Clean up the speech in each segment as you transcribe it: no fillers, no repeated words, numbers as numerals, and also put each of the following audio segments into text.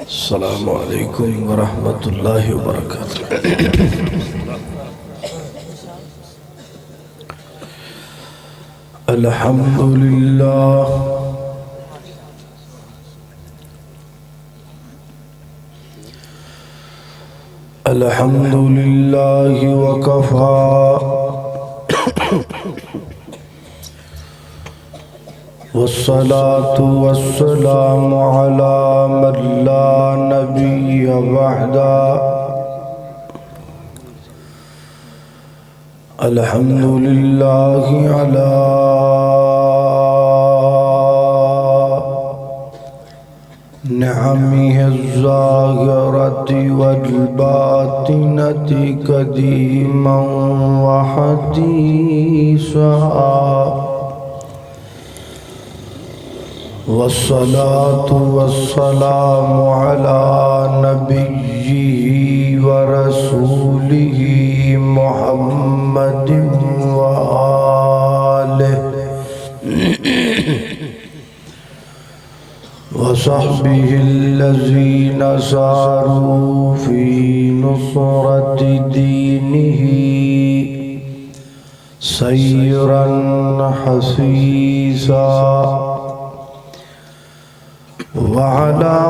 السلام علیکم ورحمۃ اللہ وبرکاتہ۔ الحمدللہ الحمدللہ وکفی والصلاة والسلام على من لا نبي بعده۔ الحمد لله على نعمه الظاهرة والباطنة قديما وحديثا، والصلاة والسلام على نبيه ورسوله محمد وآله وصحبه الذين ساروا في نصرة دينه سيرا حثيثا، وعلى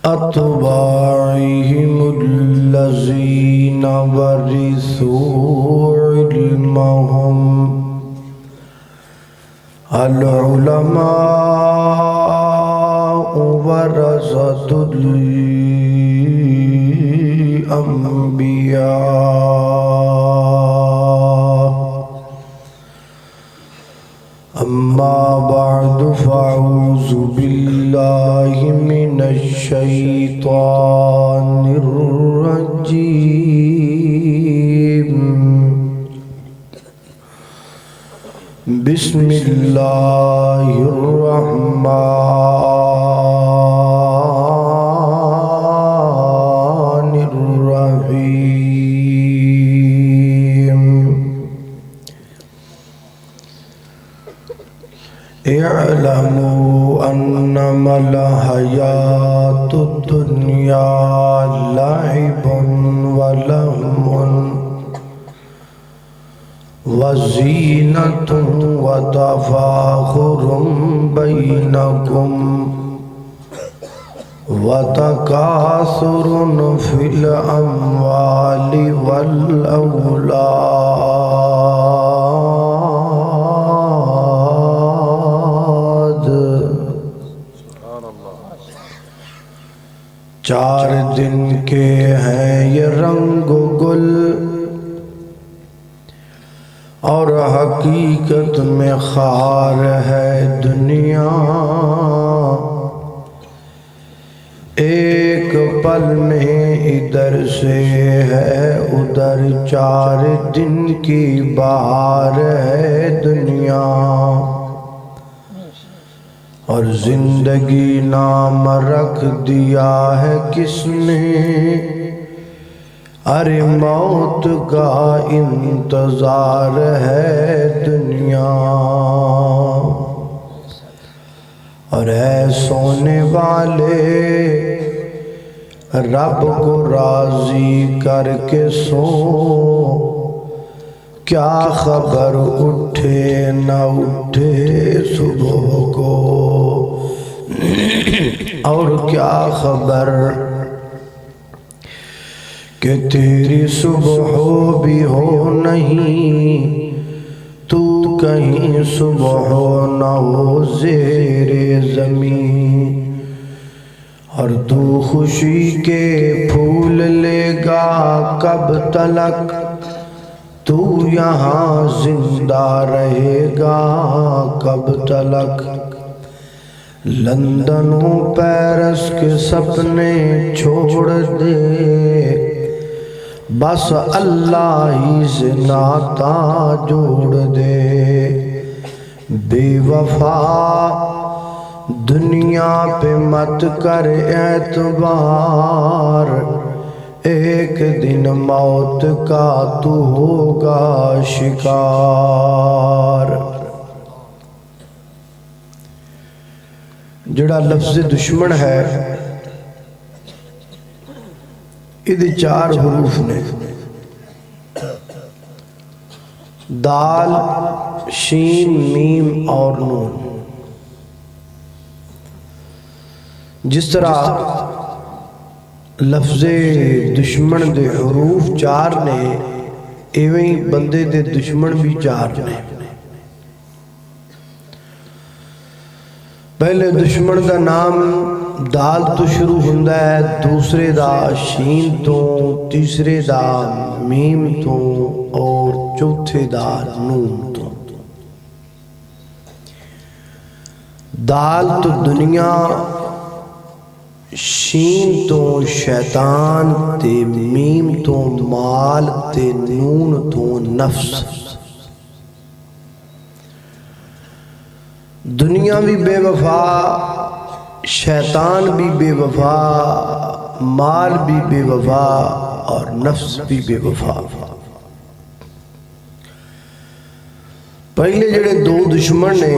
أتباعهم الذين ورثوا علمهم، العلماء ورثة الأنبياء، أما بعد فأعوذ بالله من الشيطان الرجيم، بسم الله الرحمن الرحيم۔ اعلموا انما الحیاة الدنیا لعب ولهو وزینة وتفاخر بینکم وتکاثر فی الاموال والاولاد۔ چار دن کے ہیں یہ رنگ و گل، اور حقیقت میں خار ہے دنیا، ایک پل میں ادھر سے ہے ادھر، چار دن کی بہار ہے دنیا، اور زندگی نام رکھ دیا ہے کس نے، ارے موت کا انتظار ہے دنیا، اور اے سونے والے رب کو راضی کر کے سو، کیا خبر اٹھے نہ اٹھے صبح کو، اور کیا خبر کہ تیری صبح بھی ہو نہیں، تو کہیں صبح نہ ہو زیر زمین، اور تو خوشی کے پھول لے گا کب تلک، تو یہاں زندہ رہے گا کب تلک، لندن و پیرس کے سپنے چھوڑ دے، بس اللہ ہی سے ناتا جوڑ دے، بے وفا دنیا پہ مت کر اعتبار، ایک دن موت کا تو ہوگا شکار۔ جڑا لفظ دشمن ہے یہ 4 حروف نے، دال، شین، میم اور نون۔ جس طرح لفظ دشمن دے حروف 4 نے، ایویں بندے دے دشمن بھی 4 نے۔ پہلے دشمن دا نام دال تو شروع ہوندا ہے، دوسرے دا شین تو، تیسرے دا میم تو اور چوتھے دا نون تو۔ دال تو دنیا، شین تو شیطان تے، میم تو مال تے، نون تو نفس۔ دنیا بھی بے وفا، شیطان بھی بے وفا، مال بھی بے وفا اور نفس بھی بے وفا۔ پہلے جڑے 2 دشمن نے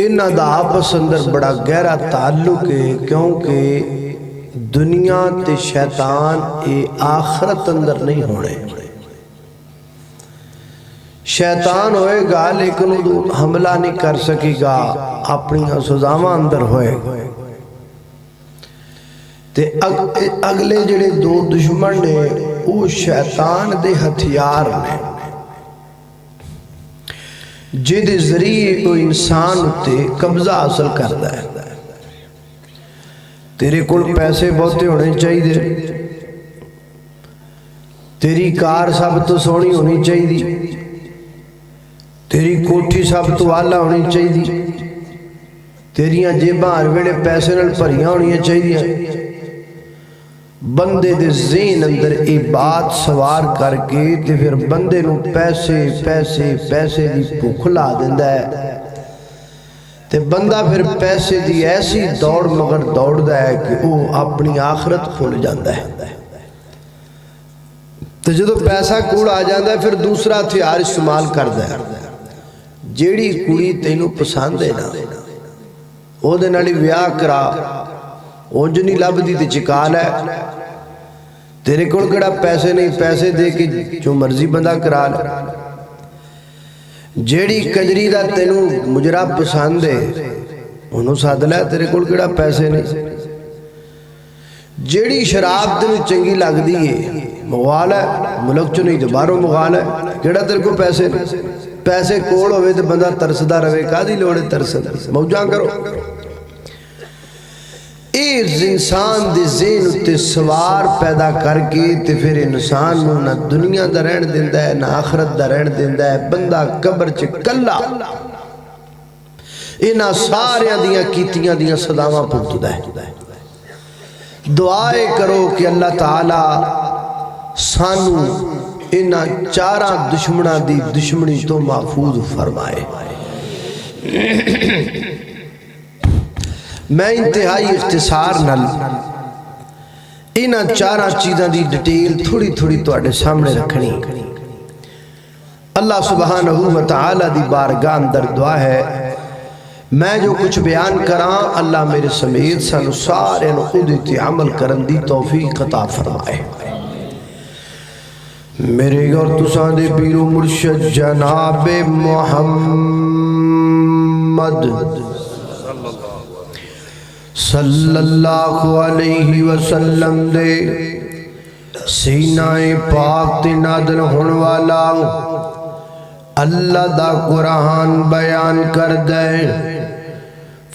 انہاں دا آپس اندر بڑا گہرا تعلق ہے، کیونکہ دنیا تے شیطان اے آخرت اندر نہیں ہونے۔ شیطان ہوئے گا لیکن وہ حملہ نہیں کر سکے گا، اپنی سزاواں اندر ہوئے گا۔ تے اگلے جڑے 2 دشمن نے وہ شیطان دے ہتھیار نے، جد ذریعے کو انسان تے قبضہ حاصل کرتا ہے۔ تیرے کول پیسے بہتے ہونے چاہیے، تیری کار سب تو سونی ہونی چاہیے، تیری کوٹھی سب تو آلہ ہونی چاہیے، تیریاں جیباں ہر ویلے پیسے نال بھریاں ہونی چاہیے۔ بندے دے ذہن اندر یہ بات سوار کر کے تے پھر بندے نو پیسے پیسے پیسے دی بھوک لا دیندا ہے، تے بندہ پھر پیسے دی ایسی دوڑ مگر دوڑدا ہے کہ وہ اپنی آخرت بھول جاندا ہے۔ تے جدوں پیسہ کول آ جاندا ہے پھر دوسرا ہتھیار استعمال کردا ہے۔ جیڑی کڑی تینوں پسند ہے نا او دے نال ویاہ کرا، اونج نہیں لبدی تے چکا لے، تیرے کول کیڑا پیسے نہیں، پیسے دے کے جو مرضی بندہ کرا لے۔ جیڑی کنجری دا تینوں مجرا پسند ہے انہوں ساتھ لے، تیرے کول کیڑا پیسے نہیں۔ جیڑی شراب تینوں چنگی لگ دی ہے مغال ہے، ملک چو نہیں تو باہروں مغال ہے، کیڑا تیرے کو پیسے نہیں۔ پیسے کول ہوئے تو بندہ ترسدہ رہے، کادی لوڑے ترسد موجاں کرو۔ اس انسان دے ذہن تے سوار پیدا کر کے تے پھر انسان نو نہ دنیا دا رہن دیندا ہے نہ آخرت دا رہن دیندا ہے، بندہ قبر چ کلا انہاں ساریاں دیاں کیتیاں دیاں صداواں بھگتدا ہے۔ دعائے کرو کہ اللہ تعالی سانو انہاں 4 دشمناں دی دشمنی تو محفوظ فرمائے۔ میں انتہائی اختصار نال انہاں 4 چیزاں دی ڈیٹیل تھوڑی تھوڑی تواڈے سامنے رکھنی۔ اللہ سبحانہ و تعالی دی بارگاہ اندر دعا ہے میں جو کچھ بیان کراں اللہ میرے سمیت سانو سارے نو خود تے عمل کرن دی توفیق عطا فرمائے۔ میرے اور تساں دے پیر و مرشد جناب محمد صلی اللہ علیہ وسلم دے سینہ پاک تے نازل ہون والا اللہ دا قرآن بیان کر دے۔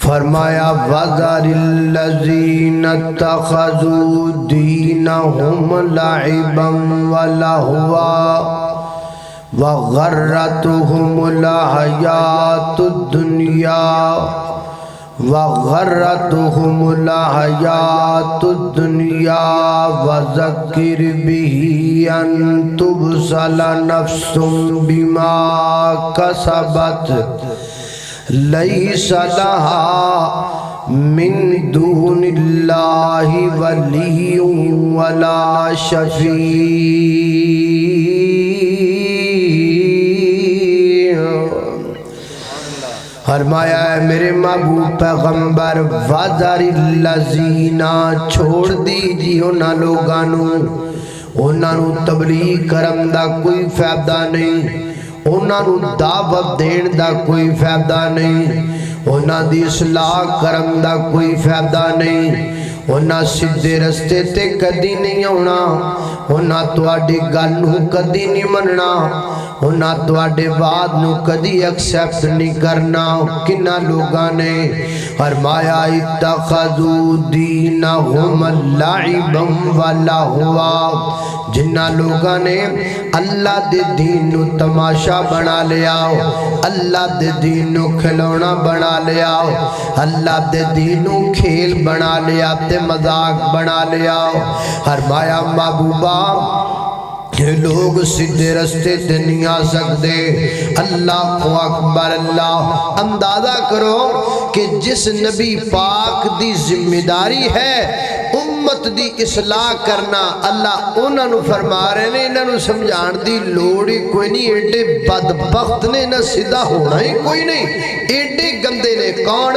فرمایا وَذَرِ الَّذِينَ اتَّخَذُوا دِينَهُمْ لَعِبًا وَلَهْوًا وَغَرَّتْهُمُ الْحَيَاةُ الدُّنْيَا وَذَكِّرْ بِهِ أَن تُبْصَلَ نَفْسٌ بِمَا كَسَبَتْ لَيْسَ لَهَا من دون اللہ ولی ولا شفیع۔ فرمایا ہے میرے محبوب پیغمبر وَذَرِ الَّذِينَ چھوڑ دیجی انہاں لوگانوں، انہاں نو تبلیغ کرن دا کوئی فائدہ نہیں، انہاں نو دعوت دین دا کوئی فائدہ نہیں، انہاں دی اصلاح کرن دا کوئی فائدہ نہیں، انہاں سیدھے رستے تے کدی نہیں آنا، انہاں تواڈی گل نو کدی نہیں مننا، انہاں تواڈے بات نو کدی ایکسپٹ نہیں کرنا۔ کنہ لوگاں نے فرمایا اتخذوا دینہم لعبا ولہوا، جنہ لوگاں نے اللہ دے دین نو تماشا بنا لیا، اللہ دے دین نو کھلونا بنا لیا، اللہ دے دین نو کھیل بنا لیا تے مذاق بنا لیا۔ فرمایا محبوبہ یہ لوگ سیدھے رستے تے نہیں آ سکتے۔ اللہ اکبر، اللہ اندازہ کرو کہ جس نبی پاک دی ذمہ داری ہے امت دی اصلاح کرنا، اللہ انہاں نو فرما رہے نے انہاں نو سمجھان دی لوڑ ہی کوئی نہیں، ایڈے بدبخت نے، نہ سیدھا ہونا ہی کوئی نہیں، ایڈے گندے نے۔ کون؟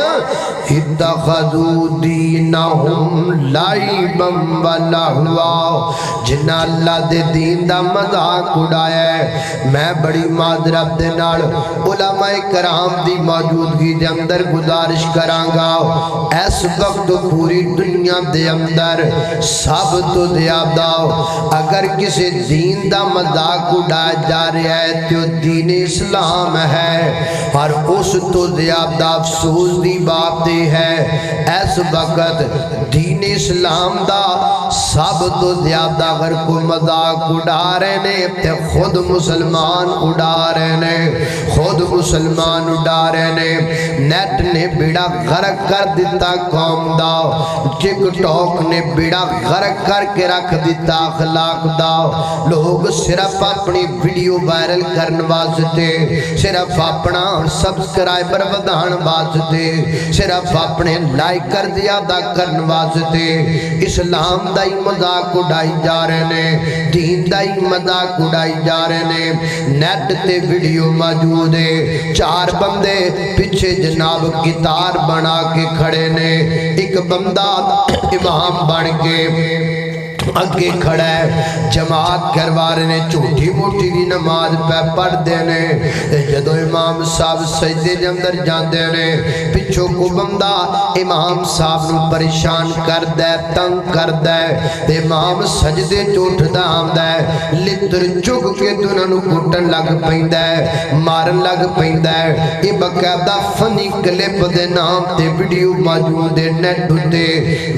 اتخذوا دینہم لعبا ولہوا، جنہ اللہ دے دین دا مذاق اڑایا ہے۔ میں بڑی معذرت دے نال علماء کرام دی موجودگی دے اندر گزارش کراں گا، اس وقت پوری دنیا دے اندر سب تو زیادہ اگر کسی دین دا مذاق اڑایا جا رہا ہے تو دین اسلام ہے، اور اس تو زیادہ افسوس دی بات یہ ہے اس وقت دین اسلام دا سب تو زیادہ اگر کوئی مذاق اڑا رہے نے تے خود مسلمان اڑا رہے نے، خود مسلمان اڑا رہے نے۔ نیٹ نے بیڑا غرق کر دیتا قوم دا، ٹک ٹاک نے بیڑا غرق کر کے رکھ دیتا اخلاق دا۔ لوگ صرف اپنی ویڈیو وائرل کرن واسطے، صرف اپنا سبسکرائبر ودھان واسطے، صرف اپنے لائکر زیادہ کرن واسطے اسلام دا ہی مذاق اڑائی جا رہے نے، دین دا ہی مذاق اڑائی جا رہے نے۔ نیٹ تے ویڈیو موجود ہے، 4 بندے پیچھے جناب گٹار بنا کے کھڑے نے، ایک بندہ امام بن کے اگے کھڑا ہے، جماعت کروا رہے نے، چھوٹی موٹی دی نماز پہ پڑھ دینے، جدو امام صاحب سجدے دے اندر جاندے نے پچھو کو بندہ امام صاحب نو پریشان کر دے، تنگ کر دے، امام سجدے چوٹ دا آمدہ ہے، لتر چک کے دونوں نو کٹن لگ پہندہ ہے، مارن لگ پہندہ ہے۔ یہ باقاعدہ فنی کلپ دے نام تے ویڈیو موجود ہے نیٹ تے،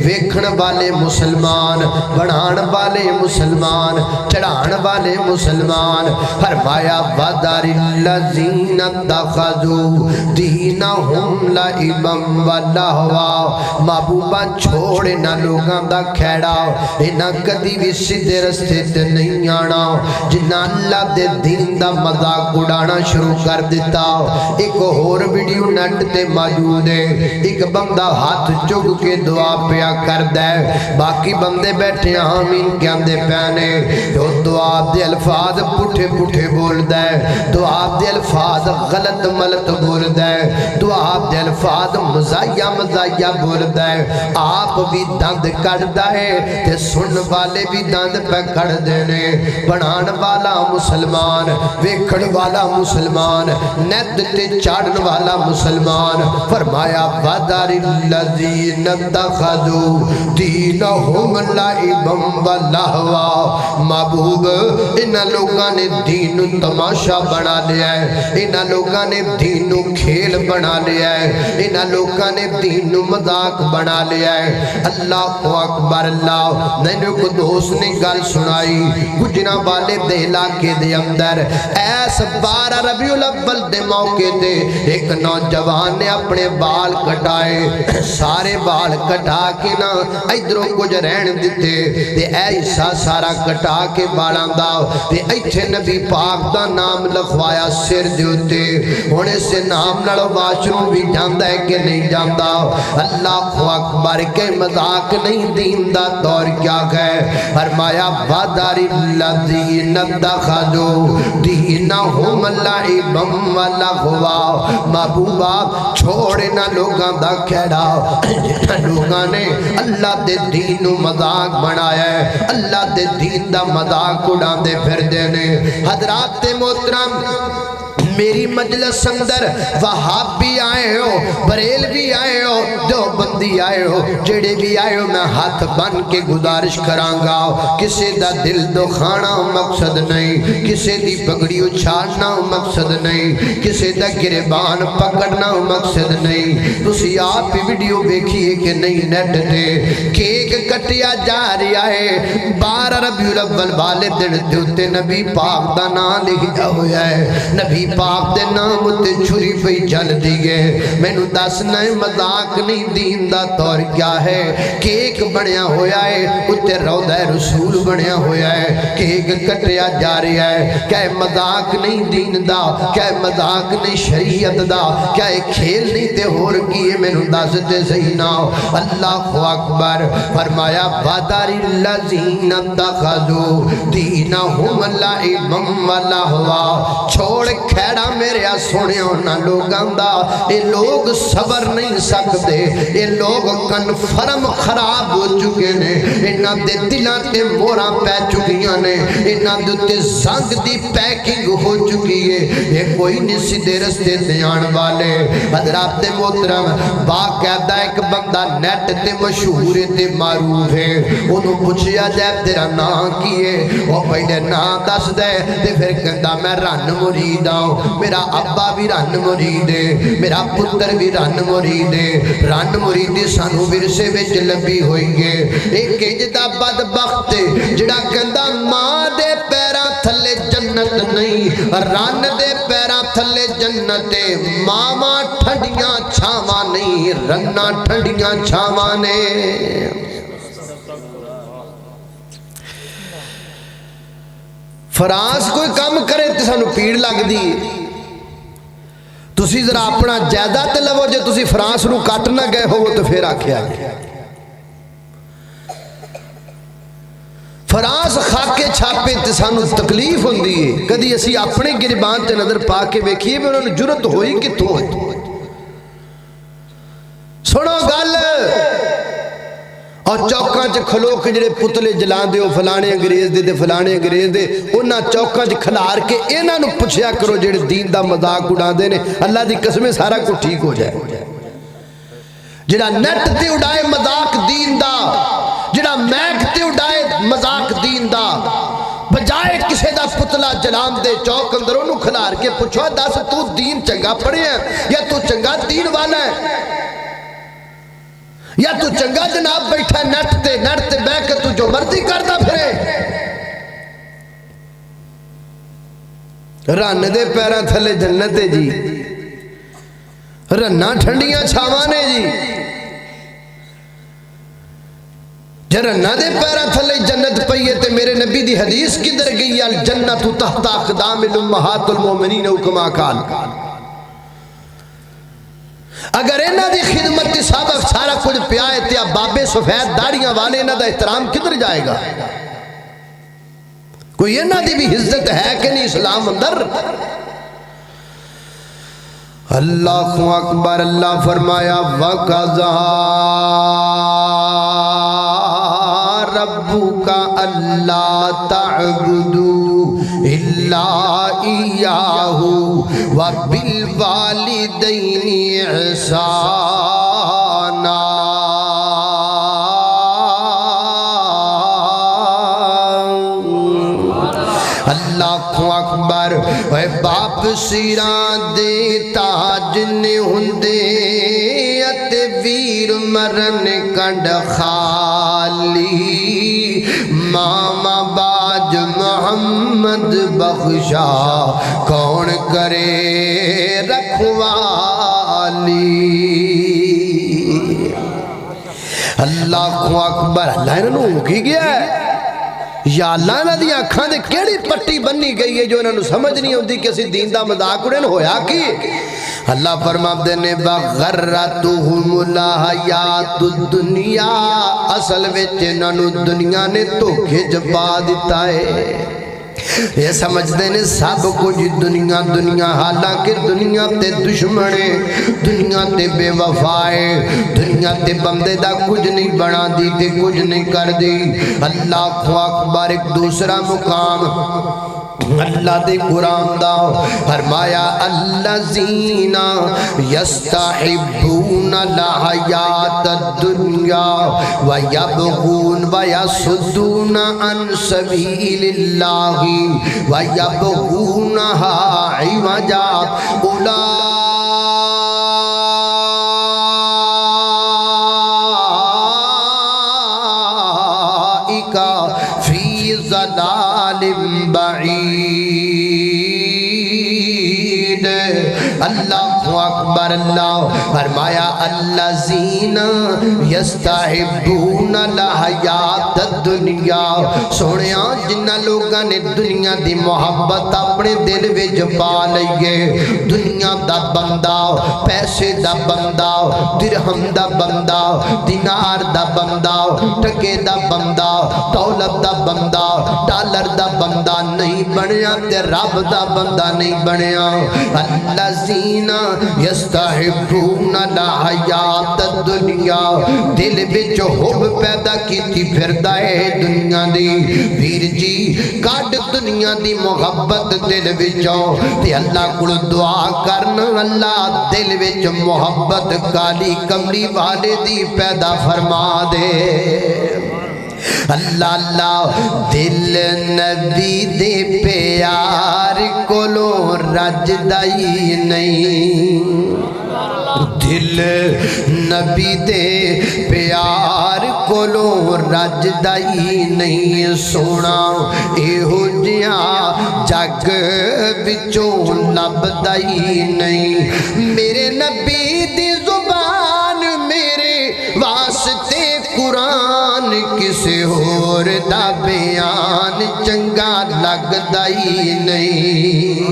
ویکھن والے مسلمان، بڑھان والے مسلمان، چڑھان والے مسلمان۔ فرمایا وَذَرِ الَّذِينَ اتَّخَذُوا دِینَهُمْ لَعِبًا وَلَہْوًا، محبوبہ چھوڑے نہ لوگاں دا کھیڑا، انہاں کدی بھی سیدھے رستے تے نہیں آنا، جنہاں اللہ دے دین دا مذاق اڑانا شروع کر دیتا۔ ایک اور ویڈیو نیٹ تے موجود ہے، ایک بندہ ہاتھ چک کے دعا پیا کر دے، باقی بندے بیٹھے آمین کہندے پیانے، جو دعا دے الفاظ پٹھے پٹھے بول دے، دعا دے الفاظ غلط ملت بول دے، دعا دے الفاظ مزایا مزایا بول دے، آپ بھی دند کڑ دے تے سن والے بھی دند پہ کڑ دینے۔ بنان والا مسلمان، ویکھن والا مسلمان، نیت تے چاڑن والا مسلمان، فرمایا وَذَرِ الَّذِينَ اتَّخَذُوا دِینَهُمْ لَعِبًا وَلَہْوًا، محبوب انہاں لوگاں نے دین تماشا بنا لیا ہے، انہاں لوگاں نے دین کھیل بنا لیا ہے، انہاں لوگاں نے دین مذاق بنا لیا ہے۔ اللہ اکبر، اللہ نے کو دوست نے گل سنائی، گجرا والے دے علاقے دے اندر ایس 12 ربیع الاول دے موقع دے ایک نوجوان نے اپنے بال کٹائے، سارے بال کٹا کے نہ ادھروں کچھ رہن دیتے، تے اے حصہ سارا کٹا کے بالاں دا تے ایتھے نبی پاک دا نام لکھوایا سر دے اوتے ہن اس نام نال واش روم بھی جاندا ہے کہ نہیں جاندا اللہ اکبر کے مذاق نہیں دین دا دور کیا ہے فرمایا وَذَرِ الَّذِينَ اتَّخَذُوا دِینَهُمْ لَعِبًا وَلَهْوًا محبوبہ چھوڑے نہ لوگاں دا کھیڑا جنہاں لوگاں نے اللہ دے دین و مذاق بنایا ہے اللہ دے دین دا مذاق اڑان دے پھر دینے حضرات محترم میری مجلس اندر وہاب بھی آئے ہو بریل بھی آئے ہو دیوبندی آئے ہو جڑے بھی آئے ہو میں ہاتھ بن کے گزارش کرانگا کسے دا دل دکھانا مقصد نہیں کسے دی پگڑی اچھالنا مقصد نہیں کسے دا گریبان پکڑنا مقصد نہیں تسی آپ ویڈیو دیکھیے کہ نہیں نیٹ دے کیک کٹیا جا رہا ہے 12 ربیع الاول والے دن دیوتے نبی پاک دا نام لکھا ہویا ہے نبی پاک دے نام تے چھری پہ جل دیئے میں نو دسنا مذاق نہیں دین دا طور کیا ہے کیک بنیا ہویا ہے اتے روضہ رسول بنیا ہویا ہے کیک کٹیا جا رہا ہے کیا مذاق نہیں دین دا کیا مذاق نہیں شریعت دا کیا کھیل نہیں تے ہو رکی ہے میں نو دستے صحیح نا اللہ اکبر فرمایا وَذَرِ الَّذِينَ اتَّخَذُوا دِینَهُمْ لَعِبًا وَلَهْوًا چھوڑ کھیڑا میرے سونے ہونا لوگاں دا اے لوگ صبر نہیں سکتے اے لوگ کنفرم خراب ہو چکے نے انہاں دے دلان تے مورا پہ چکیاں نے انہاں دے زنگ دی پیکنگ ہو چکی ہے یہ کوئی نہیں سیدھے رستے دیان والے حضرات محترم باقاعدہ ایک بندہ نیٹ تے مشہور تے معروف ہے انہوں پوچھیا جائے تیرا نام کی ہے وہ پہلے نام دس دے تے پھر کہتا میں رن مرید ہوں میرا ابا بھی رن مرید ہے میرا پتر بھی رن مرید ہے رن مرید سانو ورثے وچ لبی ہوئی ہے ایک اجدا بدبخت جڑا کہندا ماں دے پیراں تھلے جنت نہیں رن دے پیراں تھلے جنت ماما ٹھنڈیاں چھاواں نہیں رنا ٹھنڈیاں چھاواں نے فراس کوئی کام کرے تو سانو پیڑ لگ دی تسی ذرا اپنا جائدہ تے لو جے تسی فرانس نو کٹ نہ گئے ہو تو پھر آکھیا فرانس خاکے چھاپے تے سانو تکلیف ہوندی ہے کدی اسی اپنے گربان تے نظر پا کے بیکھیے میں انہوں نے جرت ہوئی کتوں ہے سنو گل اور چوکاں چ کھلو کے جڑے پتلے جلان دے او فلانے انگریز دے فلانے انگریز دے انہاں چوکاں چ کھلار کے انہاں نو پوچھیا کرو جڑے دین دا مذاق اڑان دے نے اللہ دی قسمیں سارا کچھ ٹھیک ہو جائے جڑا نیٹ تے اڑائے مذاق دین دا جڑا میک تے اڑائے مذاق دین دا بجائے کسے دا پتلا جلان دے چوک اندر انہوں کھلار کے پوچھو دس تو دین چنگا پڑھے ہیں یا تو چنگا دین والا ہے یا تو چنگا جناب بیٹھا نیٹ تے بے کے تو جو مرضی کرتا پھرے رن دے پیرا تھلے جنت جی رنہ ٹھنڈیاں چھاوانے جی جب رنہ دے پیرا تھلے جنت پئیے تے میرے نبی دی حدیث کدھر گئی الجنت تحت اقدام الامہات المومنین کما قال اگر انہاں دی خدمت دی سابق سارا کچھ پیائے تیا بابے سفید داڑیاں والے انہاں دا احترام کدھر جائے گا کوئی انہاں دی بھی عزت ہے کہ نہیں اسلام اندر اللہ اکبر اللہ فرمایا وَقَضَى رَبُّكَ أَلَّا تَعْبُدُوا إِلَّا إِيَّاهُ وَبِالْوَالِدَيْنِ إِحْسَانًا اللہ اکبر اے باپ سیران دے تاج نے ہندے ات ویر مرن کنڈ خالی ماما باج محمد بخشا کون کرے رکھوالی اللہ اکبر، اللہ انہوں ہو کی گیا ہے یا اللہ انہوں دی آنکھاں دے کیڑی پٹی بنی گئی ہے جو انہوں سمجھ نہیں ہوتی کسی دین دا مذاق اڑین ہویا کی۔ اللہ فرماتے دینے بغرتہم الحیات الدنیا، اصل وچ انہوں دنیا نے دھوکے جپا دیتا ہے۔ یہ سمجھتے ہیں سب کچھ دنیا دنیا، حالانکہ دنیا تے دشمنے، دنیا تے بے وفائے، دنیا تے بندے دا کچھ نہیں بنا دی تے کچھ نہیں کر دی۔ اللہ اکبر۔ ایک دوسرا مقام اللہ دے قرآن دا فرمایا الذین یستحبون الحیات الدنیا ویبغون ویصدون عن سبیل اللہ ویبغونہا عوجا اولئک فی ضلال بعید۔ اللہ اکبر۔ اللہ فرمایا الذین یستحبون الحیات الدنیا، سونیا جنہ لوگاں نے دنیا دی محبت اپنے دل وچ پا لئیے، دنیا دا بندہ، پیسے دا بندہ، درہم دا بندہ، دینار دا بندہ، ٹکے دا بندہ، دولت دا بندہ، ڈالر دا بندہ نہیں بنیا تے رب دا بندہ نہیں بنیا۔ الذین یستحبون الحیات الدنیا، دل وچ حب پیدا کیتی پھردا ہے دنیا دی۔ ویر جی کڈ دنیا دی محبت دل وچوں تے اللہ کول دعا کرنا، اللہ دل وچ محبت کالی کملی والے دی پیدا فرما دے۔ اللہ اللہ دل نبی دے پیار کولوں رجدائی نہیں، دل نبی دے پیار کولوں رجدائی نہیں، سونا ایہو جیاں جگ وچوں لبدائی نہیں۔ میرے نبی دی زبان میرے واسطے قرآن کسے اور دا بیان چنگا لگدائی نہیں۔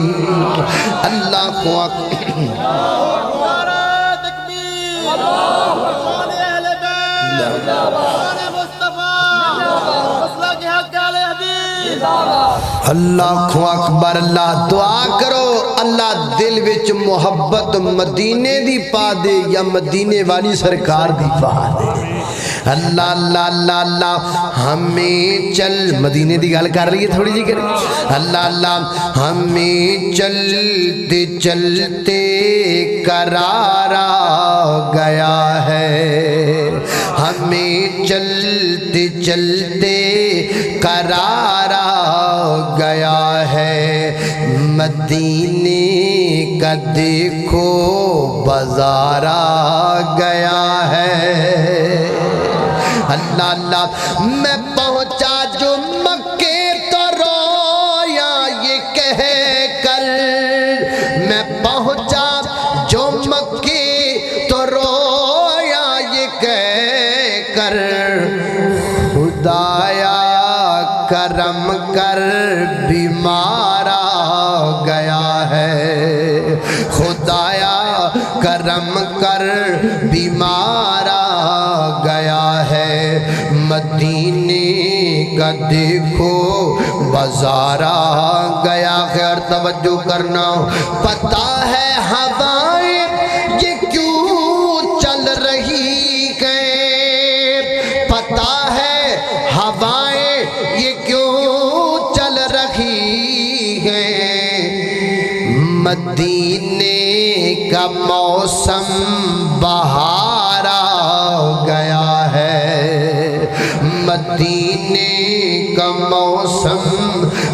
اللہ کو اللہ اکبر۔ اللہ دعا کرو اللہ دل وچ محبت مدینے دی پا دے یا مدینے والی سرکار دی پا دے۔ اللہ اللہ اللہ اللہ ہمیں چل مدینے دی گل کر رہی ہے تھوڑی جی کریں۔ اللہ اللہ ہمیں چلتے چلتے قرار آ گیا ہے، ہمیں چلتے چلتے قرار آ گیا ہے، مدینے کا دیکھو بازار آ گیا ہے۔ اللہ اللہ میں پہنچا جو مکے تو رویا یہ کہہ کر، میں پہنچا جو مکے تو رویا یہ کہہ کر، خدایا کرم کر بیمار آ گیا ہے، خدایا کرم کر بیمار آ گیا ہے، مدینے کا دیکھو بازار آ گیا۔ خیر توجہ کرنا، پتہ ہے ہوائیں یہ کیوں چل رہی ہیں، پتہ ہے ہوائیں یہ کیوں چل رہی ہیں، مدینے کا موسم بہار آ گیا ہے، مدینے کا موسم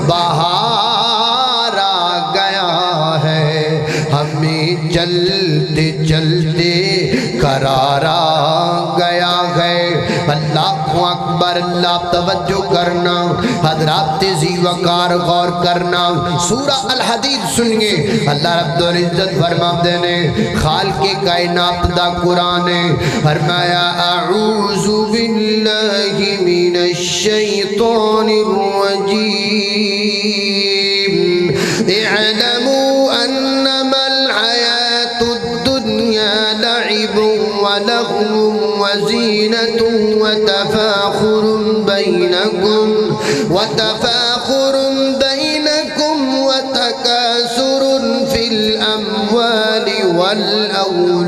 بہار آ گیا ہے، ہمیں چلتے چلتے قرار آ گیا ہے۔ اللہ اکبر۔ پر اللہ توجہ کرنا، حضرات تیزی وقار غور کرنا۔ سورہ الحدید سنیے، اللہ رب العزت فرماتے ہیں خالق کائنات دا قرآن ہے، فرمایا اعوذ باللہ من الشیطان الرجیم اعلموا انما الحیاة الدنیا لعب ولغو وزینة وتفاخر بینکم وتکاثر فی الاموال والاولاد۔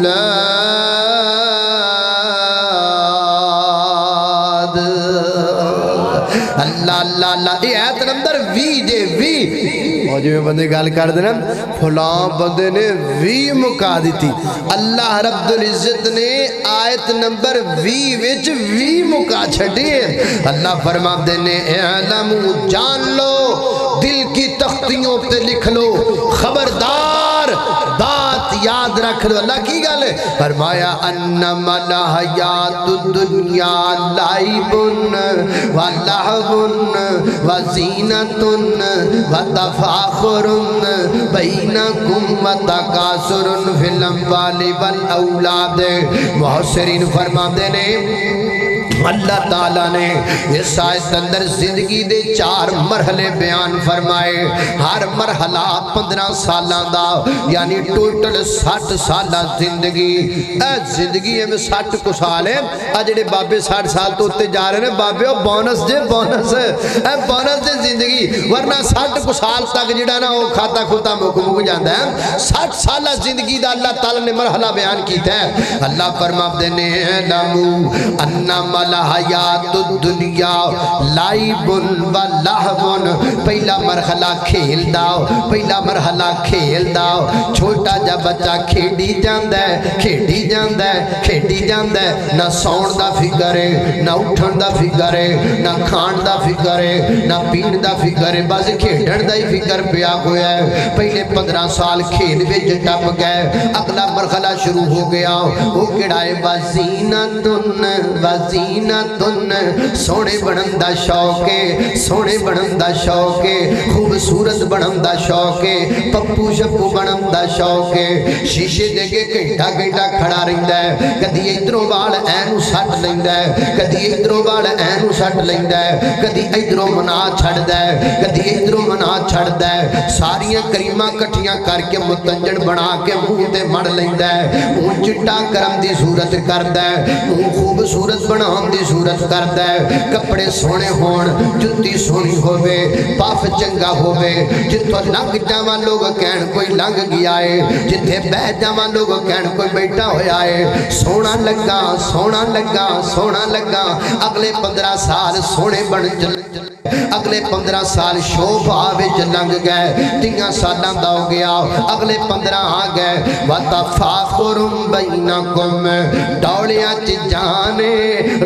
اللہ اللہ اللہ، یہ آیت نمبر 20 جے 20 موجود میں بندے گال کر دینا فلاں بندے نے 20 مکا دیتی۔ اللہ رب العزت نے آیت نمبر 20 وچ 20 مکا چھڑیے۔ اللہ فرما دینے اعلمو جان لو، دل کی تختیوں پہ لکھ لو، خبردار بات یاد رکھ لو۔ اللہ کی گال ہے، فرمایا انما الحیات الدنیا لعب ولہو وزینۃ وتفاخر بینکم وتکاثر فی الاموال والاولاد۔ محسرین فرماتے ہیں اللہ تعالیٰ نے اس آیت اندر زندگی دے 4 مرحلے بیان فرمائے۔ ہر مرحلہ 15 سالاں دا، یعنی ٹوٹل 60 سالہ زندگی۔ اے زندگی میں 60 کو سال ہے، جڑے بابے 60 سال تو اتے جا رہے ہیں بابے وہ بونس جے بونس، اے بونس جے زندگی، ورنہ 60 کو سال تک جڑا نا وہ کھاتا کھوتا مک جاندہ ہے۔ 60 سالہ زندگی دا اللہ تعالیٰ نے مرحلہ بیان کیتا ہے۔ اللہ فرماتے ہیں اعلموا انما الحیات الدنیا لعب ولہو، پہلا مرحلہ کھیل داؤ، پہلا مرحلہ کھیل داؤ۔ چھوٹا جا بچہ کھیڑی جاندہ ہے، کھیڑی جاندہ ہے، کھیڑی جاندہ ہے، نہ سون دا فکر ہے، نہ اٹھن دا فکر ہے، نہ کھان دا فکر ہے، نہ پین دا فکر ہے، بس کھیڑن دا ہی فکر پیا ہویا ہے۔ پہلے 15 سال کھیل میں ٹپ گئے، اگلا مرحلہ شروع ہو گیا، وہ کڑائے وزینتن وزینتن، سونے بنن دا شوق ہے، سونے بنن دا شوق ہے، خوبصورت بنن دا شوق ہے، پپو شپو بنن دا شوق ہے۔ شیشے دے کے گھنٹا گھنٹا کھڑا رہندا ہے، کدی ادھروں وال اینو سٹ لیندا ہے، کدی ادھروں وال اینو سٹ لیندا ہے، کدی ادھروں منا چھڑدا ہے، کدی ادھروں منا چھڑدا ہے۔ ساریاں کریماں کٹھیاں کر کے متنجن بنا کے منہ تے مڑ لیندا ہے، منہ چٹا کرم دی صورت کردا ہے، منہ خوبصورت بنان دی صورت کردا ہے۔ کپڑے سونے ہون، جتی سونی ہووے، پاف چنگا ہووے، جتوں لنگ جاواں لوگ کہن کوئی لنگ گیا ہے، جتھے بیٹھ جاواں لوگ کہن کوئی بیٹھا ہویا ہے۔ سونا لگا سونا لگا سونا لگا، اگلے 15 سال سونے بن چلے، اگلے 15 سال شوبھا وچ لنگ گئے، 3 سالاں دا ہو گیا، اگلے 15 آ گئے۔ وتفاخر بینکم، ڈولیاں چ جانے،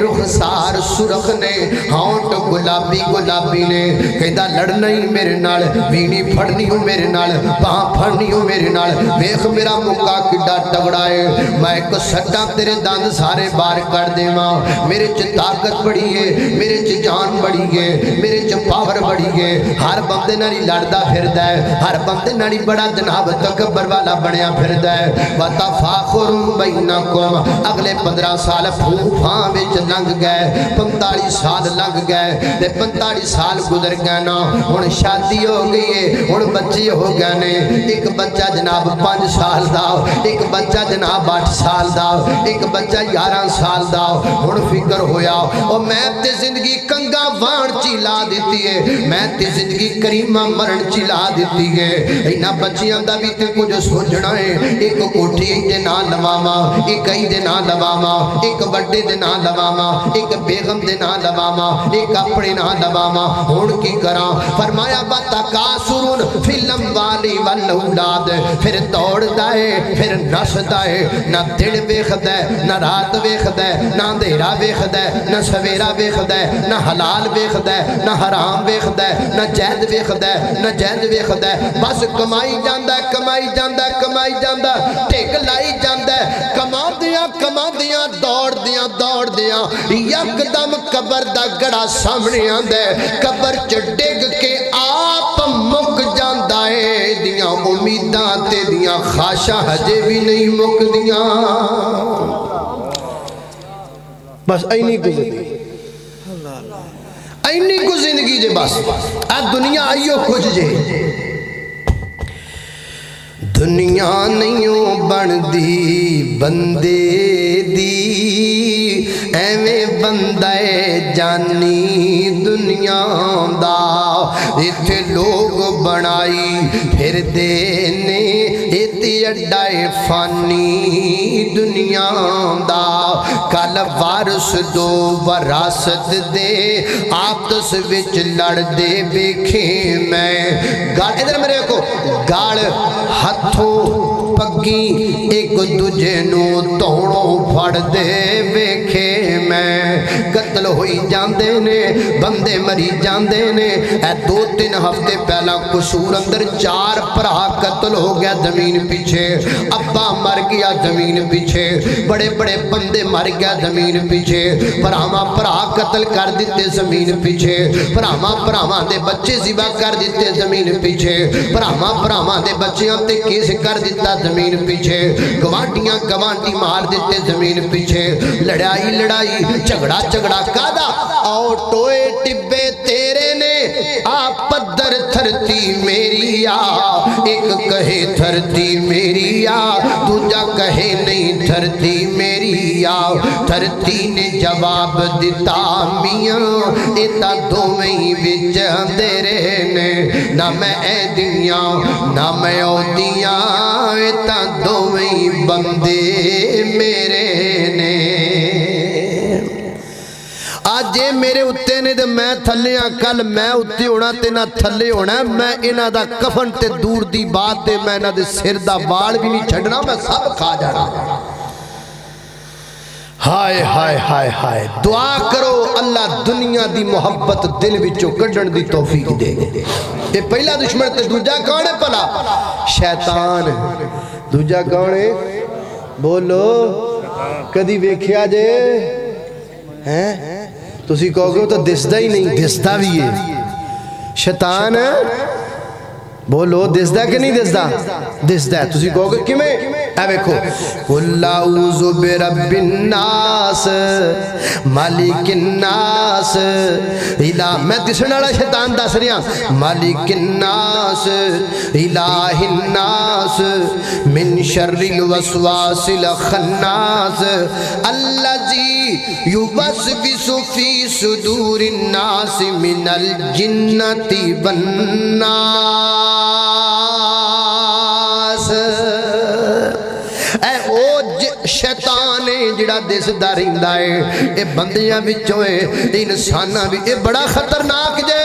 رخسار سرخ نے، ہونٹ گلابی گلابی نے، کہندا لڑنا ہی میرے نال، وینی پھڑنی ہو میرے نال، باں پھڑنی ہو میرے نال، ویکھ میرا مکا کڈا تگڑا ہے، میں ایک سٹا تیرے دند سارے بار کر دیواں، میرے چ طاقت بڑی ہے، میرے چ جان بڑی ہے، میرے چ پاور بڑی ہے۔ ہر بندے نالی لڑدا پھردا ہے، ہر بندے نالی بڑا جناب تکبر والا بنیا پھردا ہے۔ وتفاخر بینکم، اگلے 15 سال پھوپھاں وچ لنگ گئے، 45 سال لنگ گئے، تے 45 سال گزر گئے نا، ہن شادی ہو گئی ہے، ہن بچے ہو گئے نے۔ ایک بچہ جناب 5 سال دا، ایک بچہ جناب 8 سال دا، ایک بچہ 11 سال دا۔ ہن فکر ہویا او میں تے زندگی کنگا وان چلا دیتی ہے، میں تے زندگی کریمہ مرن چلا دیتی ہے۔ اینا بچیاں دا بھی تے کچھ سوچنا ہے، ایک کوٹھی دے نال لواواں، ایک ای دے نال لواواں، ایک بڑے دے نال لواواں، ایک بیگم دے نال لواواں، ایک اپنے نال لواواں۔ ہن کی کراں؟ فرمایا وتکاثر فی الاموال والاولاد، پھر دوڑدا ہے، پھر نسدا ہے، نہ دن ویکھدا ہے، نہ رات ویکھدا ہے، نہ اندھیرا ویکھدا ہے، نہ سویرا ویکھدا ہے، نہ حلال ویکھدا ہے، نہ حرام ویکھدا ہے نہ جائز ویکھدا ہے نہ جائز ویکھدا ہے بس کمائی جاندا ہے کمائی جاندا ہے کمائی جاندا ہے ٹھگ لائی جاندا ہے کما دیاں دوڑ دیاں یکدم قبر دا گڑا سامنے آندا ہے قبر چ ڈگ کے آپ مک جاندا ہے دیاں امیداں تے دیاں خواہشاں ہجے بھی نہیں مک دیاں بس اینی کو زندگی جے بس دنیا آئیو کچھ جے دنیا نہیں بن دی بندے دی ایویں بندہ جانی دنیا دا اتھے لوگ بنائی پھر دینے اتھے اڈائے فانی دنیا دا کل وارس دو وراثت دے آپس وچ لڑ دے بیکھیں میں گاڑ ادھر میرے کو گاڑ ہتھوں پگی ایک دجے نو توڑوں پھڑ دے ویکھے میں قتل ہوئی جاندے نے بندے مری جاندے نے اے 2-3 ہفتے پہلا قصور اندر 4 پرا قتل ہو گیا زمین پیچھے ابا مر گیا زمین پیچھے بڑے بڑے بندے مر گیا زمین پیچھے پراما پرا قتل کر دیتے زمین پیچھے پراما دے بچے ذبح کر دیتے زمین پیچھے پراما دے بچیاں تے کیس کر دیتا زمین پیچھے گوانٹیاں گوانٹی مار دیتے زمین پیچھے لڑائی جھگڑا کادا اور ٹوئے ٹبے تیرے نے آپ پدر تھرتی میری آ ایک کہے تھرتی میری آ دوجا کہے نہیں تھرتی میری آ تھرتی نے جواب دیتا میاں ایتا دوویں وچ اندھیرے نے نہ میں اے دیاں نہ میں او دیاں ایتا دوویں بندے میرے نے آج جے میرے اتے نے دے میں تھلے ہاں کل میں اتے ہونا تے نہ تھلے ہونا میں انہ دا کفن تے دور دی بات دے میں نہ دے سر دا بال بھی نہیں چھڑنا میں سب کھا جانا ہائے ہائے ہائے ہائے دعا کرو اللہ دنیا دی محبت دل وچوں کڈن دی توفیق دے یہ پہلا دشمن تے دوجا کون ہے پلا شیطان دوجا کون ہے بولو کدی ویکھیا جے ہیں تسی کہو گے تو دسدا ہی نہیں دسدا بھی ہے شیطان بولو دسدا کہ نہیں دسدا دسدا ہے تسی کہو گے کیویں اے ویکھو قل اعوذ برب الناس مالک الناس الہ میں دسن والا شیطان دس رہا مالک الناس الہ الناس من شر الوسواس الخناس الذی یوسوس فی صدور الناس من الجنۃ والناس اے او شیطان جڑا دس دارندہ ہے اے بندیاں بچوں ہے انسانہ بھی اے بڑا خطرناک جے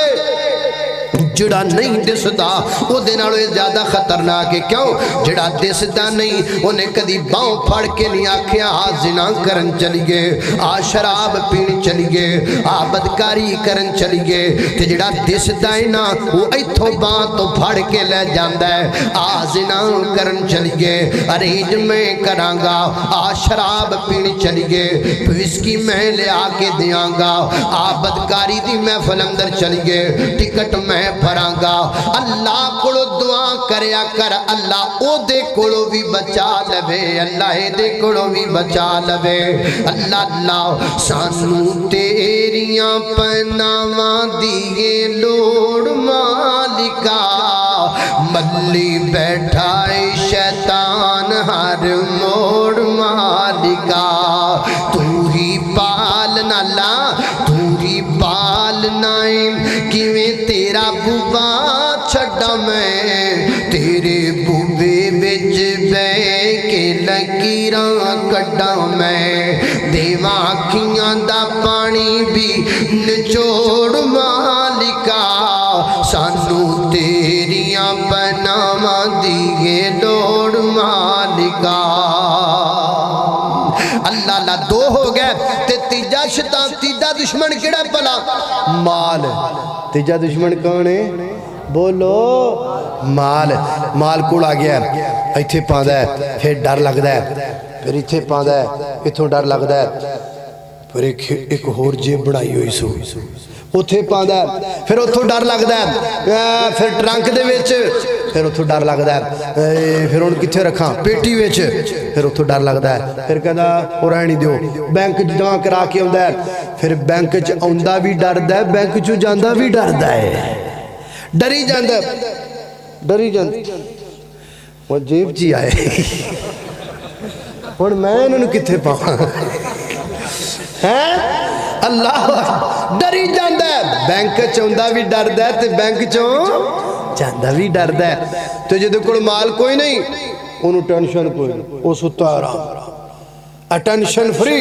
جڑا نہیں دسدا وہ دینالو زیادہ خطرناک ہے کیوں جڑا دسدا نہیں انہیں کدی باؤں پھڑ کے نہیں آکھیا زنا کرن چلی گئے شراب پین چلی گئے بدکاری کرن چلی گئے تے جڑا دسدا ہے نا وہ ایتھوں باؤں تو پھڑ کے لے جاندا ہے زنا کرن چلی گئے ارینج میں کرانگا شراب پین چلی گئے وسکی میں لے آکے دیاں گا بدکاری دی محفل اندر چلی گئے ٹکٹ میں بھرانگا اللہ کڑو دعا کریا کر اللہ او دے کڑو بھی بچا لبے اللہ دے کڑو بھی بچا لبے اللہ سانو تیریاں پناواں دیئے لوڑ مالکا ملی بیٹھائے شیطان ہر موڑ مالکا تو ہی پالنا لا تو ہی پالنا کیویں تیرا بوبا چھڑا میں تیرے بوبے وچ بے کے لکیراں کڈا میں دیواں اکھیاں دا پانی بھی نچوڑ مالکا سانو تیریاں بناواں دیئے لوڑ مالکا اللہ دو ہو گئے تے تیجا شیطان تیجا دشمن کیڑا پلا مال تیجا دشمن کون ہے بولو مال مال کوڑ آ گیا ایتھے پاندا ہے پھر ڈر لگدا ہے پھر ایتھے پاندا ہے ایتھوں ڈر لگدا ہے پھر ایک ہور جیب بنائی ہوئی سو اتھے پاندا ہے پھر اتھوں ڈر لگدا ہے پھر ٹرنک دے وچ پھر اتھوں ڈر لگدا ہے پھر ہن کتھے رکھاں پیٹی وچ پھر اتھوں ڈر لگدا ہے پھر کہندا او رہن نہیں دیو بینک جمع کرا کے آندا ہے پھر بینک چ آندا بھی ڈردا ہے بینک چوں جاندا بھی ڈردا ہے ڈری جاندا وہ جیب جی آئے ہن میں انہاں نوں کتھے پاواں اللہ ڈری جاندا ہے بینک چوندا بھی ڈردا ہے تے بینک چوں جاندا بھی ڈردا ہے تے جدے کول مال کوئی نہیں اونوں ٹینشن کوئی نہیں او ستا آرام اٹینشن فری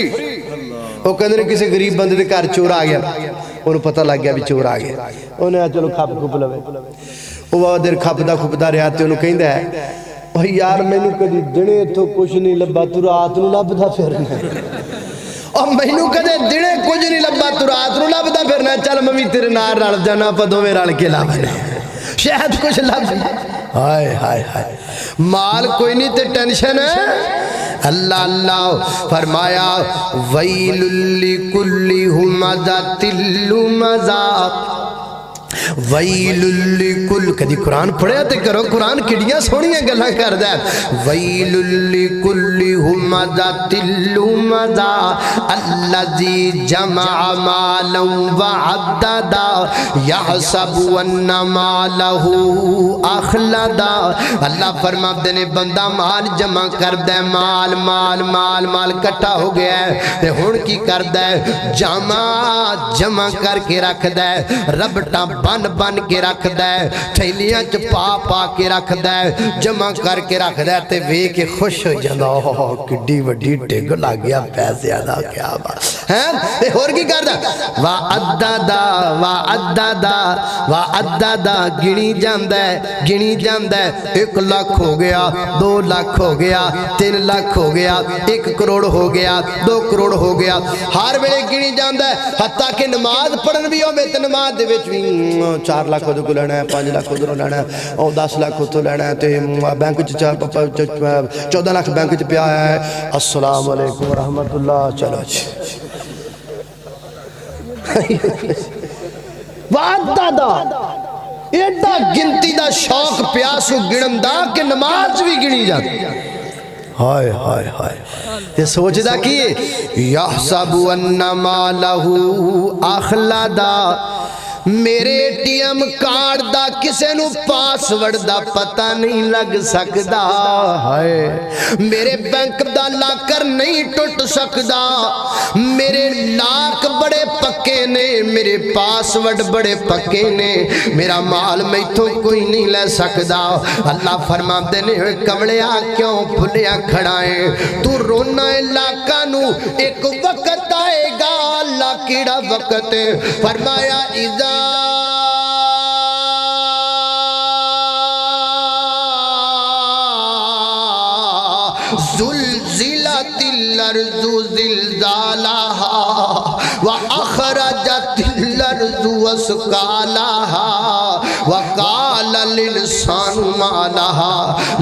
وہ کہندے نے کسی غریب بندے دے گھر چور آ گیا انہوں پتہ لگ گیا بھی چور آ گیا انہیں چلو کھپ کھپ لوے وہ دیر کھپدا رہا تے انہوں کہندا ہے اوہ یار مینوں کدی دنے تو کچھ نہیں لبا تو رات نوں لبدا پھرنا اور مینوں کدے دنے کچھ نہیں لبا تو رات نوں لبدا پھرنا چل میں تیرے نال رل جانا پا دوویں رل کے لاویں شاید کچھ لب ہائے ہائے ہائے مال کوئی نہیں تے ٹینشن ہے اللہ اللہ فرمایا ویل لکل ہمزۃ لمزہ ویل لکل کدی قرآن پڑھیا تے کرو قرآن کڑیاں سونیاں گلاں کردا ہے ویل لکل ہمزۃ لمزہ الذی جمع مالا وعددا یحسب ان مالہ اخلدا اللہ فرماتے نے بندہ مال جمع کردا ہے مال مال مال مال کٹھا ہو گیا ہے تے ہن کی کردا ہے جمع کر کے رکھدا ہے ربٹاں بن کے رکھ دے تھیلیاں چ پا کے رکھ دے جمع کر کے رکھ دے تے ویکھ کے خوش ہو جاندا کڈی وڈی ٹگ لگ گیا پیسے دا کیا بات ہیں تے ہور کی کردا وعددا گنی جاندا ہے 1 لاکھ ہو گیا 2 لاکھ ہو گیا 3 لاکھ ہو گیا 1 کروڑ ہو گیا 2 کروڑ ہو گیا ہر ویلے گنی جاندا ہے حتیٰ کہ نماز پڑھن بھی ہوے تے نماز دے وچ بھی 4 لاکھ ادھر کو لینا ہے 5 لاکھ ادھر لینا ہے اور 10 لاکھ اتھوں لینا ہے تے بینک 14 لاکھ بینک چ پیا ہے السلام علیکم ورحمت اللہ چلو جی وعددا ایڈا گنتی دا شوق پیاسو گڑندا کہ نماز بھی گنی جاتی ہائے ہائے ہائے یہ سوچ دا کی یحسب ان مالہ اخلدا میرے ٹی ایم کارڈ دا کسے نو پاسورڈ دا پتہ نہیں لگ سکدا ہے میرے بینک دا لاکر نہیں ٹوٹ سکدا میرے لاک بڑے پکے نے میرے پاسورڈ بڑے پکے نے میرا مال میں تو کوئی نہیں لے سکدا اللہ فرماتے نے کمڑیا کیوں پھلیا کھڑائیں تو رونا لاکا نو ایک وقت آئے گا اللہ کیڑا وقت فرمایا اذا زلزلت الارض زلزالها واخرجت الارض اثقالها وقال الانسان ما لها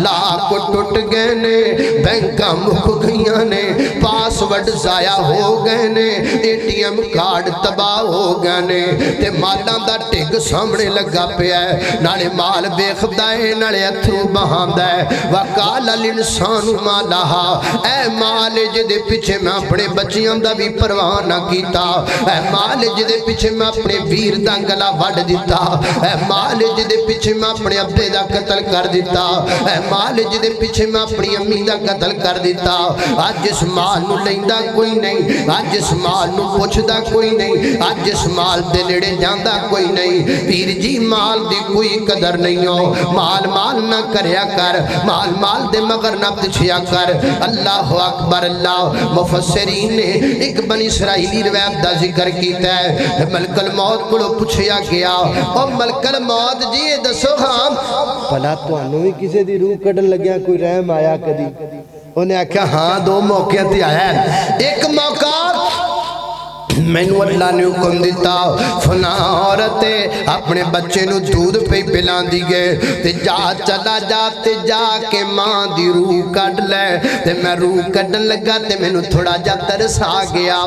لاکھ ٹوٹ گئے نے بینکاں مک گئیاں نے پاسورڈ ضائع ہو گئے نے اے ٹی ایم کارڈ تباہ ہو گئے نے تے مالاں دا ٹگ سامنے لگا پیا ہے نالے مال ویکھدا ہے نالے اتھرو بہاندا ہے وقال الانسان ما لها اے مال جدے پیچھے میں اپنے بچیاں دا بھی پرواہ نہ کیتا اے مال جدے پیچھے میں اپنے ویر دا گلا وڈ دیتا اے مال جدے پیچھے میں اپنے ابے دا قتل کر دیتا اے مال جدے پیچھے میں اپنی امی دا قتل کر دیتا آج اس مال نو لیندا کوئی نہیں آج اس مال نو پوچھدا کوئی نہیں آج اس مال دے نیڑے جاندا کوئی نہیں پیر جی مال دی کوئی قدر نہیں ہو مال مال نہ کریا کر مال مال دے مگر نہ پچھیا کر اللہ اکبر اللہ مفسرین نے ایک بنی اسرائیلی روایت دا ذکر کیتا ہے ملک الموت کو پوچھیا گیا اور ملک الموت جی دسو ہاں بھلا تانوں بھی کسی دی روح کڈن لگیا کوئی رحم آیا کدی انہیں کہا ہاں 2 موقع تے آیا ہے ایک موقع مینو اللہ نے حکم دیتا فنا عورت اپنے بچے نو دودھ پہ پلان دی گئے تے جا چلا جا تے جا کے ماں دی روح کٹ لے تے میں روح کٹن لگا تے مینو تھوڑا جا ترس آ گیا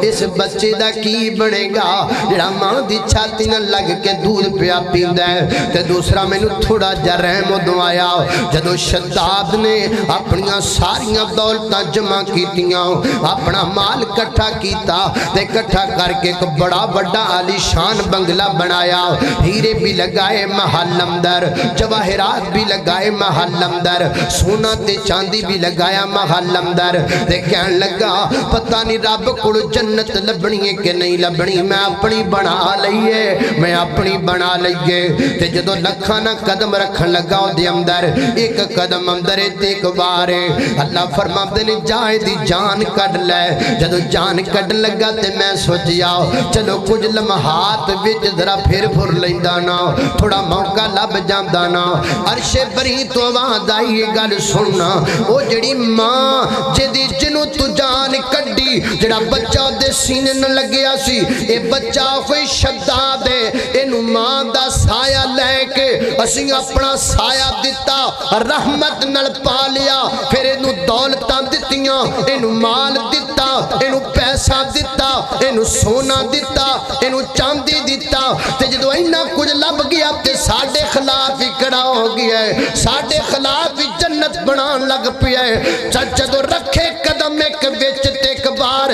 اس بچے دا کی بنے گا جڑا ماں دی چھاتی نہ لگ کے دودھ پیا پیندا ہے تے دوسرا مینو تھوڑا جا رحم ادوں آیا جدو شداد نے اپنیاں ساریاں دولتاں جمع کیتیاں اپنا مال کٹھا کیتا تے کٹھا کر کے ایک بڑا بڑا عالی شان بنگلہ بنایا ہیرے بھی لگائے محل اندر جواہرات بھی لگائے محل اندر سونا تے چاندی بھی لگایا محل اندر تے کہن لگا پتہ نہیں رب کو جنت لبنی ہے کہ نہیں لبنی میں اپنی بنا لئیے میں اپنی بنا لئیے تے جدو لکھانا قدم رکھن لگا دے اندر ایک قدم اندر ایک بارے اللہ فرما دے نے جائے دی جان کٹ لے جدو جان کٹ لگا تے میں سوچیا چلو کچھ لمحات وچ ذرا پھر لیندہ نا تھوڑا موقع لب جاندہ نا عرش بری تو آواز آئی گل سننا او جڑی ماں جدی جنو تو جان کڈی جڑا بچہ دے سینے نہ لگیا سی اے بچہ کوئی شداد ہے اینو ماں دا سایہ لے کے اسی اپنا سایہ دیتا رحمت نل پا لیا پھر اینو دولتاں دیتیاں اینو مال دیتا اینو پیسہ دیتا اینو سونا دیتا اینو چاندی دیتا تے جدو اینا کچھ لب گیا تے ساڑھے خلاف ہی کڑا ہو گیا ہے ساڑھے خلاف ہی جنت بنان لگ پیا ہے جدو رکھے قدم ایک ویچ ایک بار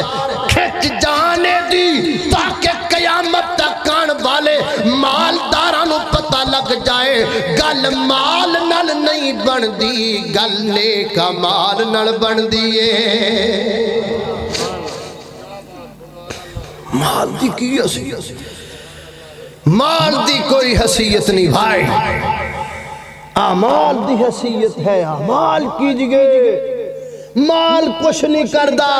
کھچ جانے دی تاکہ قیامت تک آن والے مالدارانو پتہ لگ جائے گل مال نل نہیں بن دی گل نیکا مال نل بن دیئے مال دی کی حیثیت مال دی کوئی حیثیت نہیں بھائی مال دی حیثیت ہے مال کیجئے مال کچھ نہیں کردہ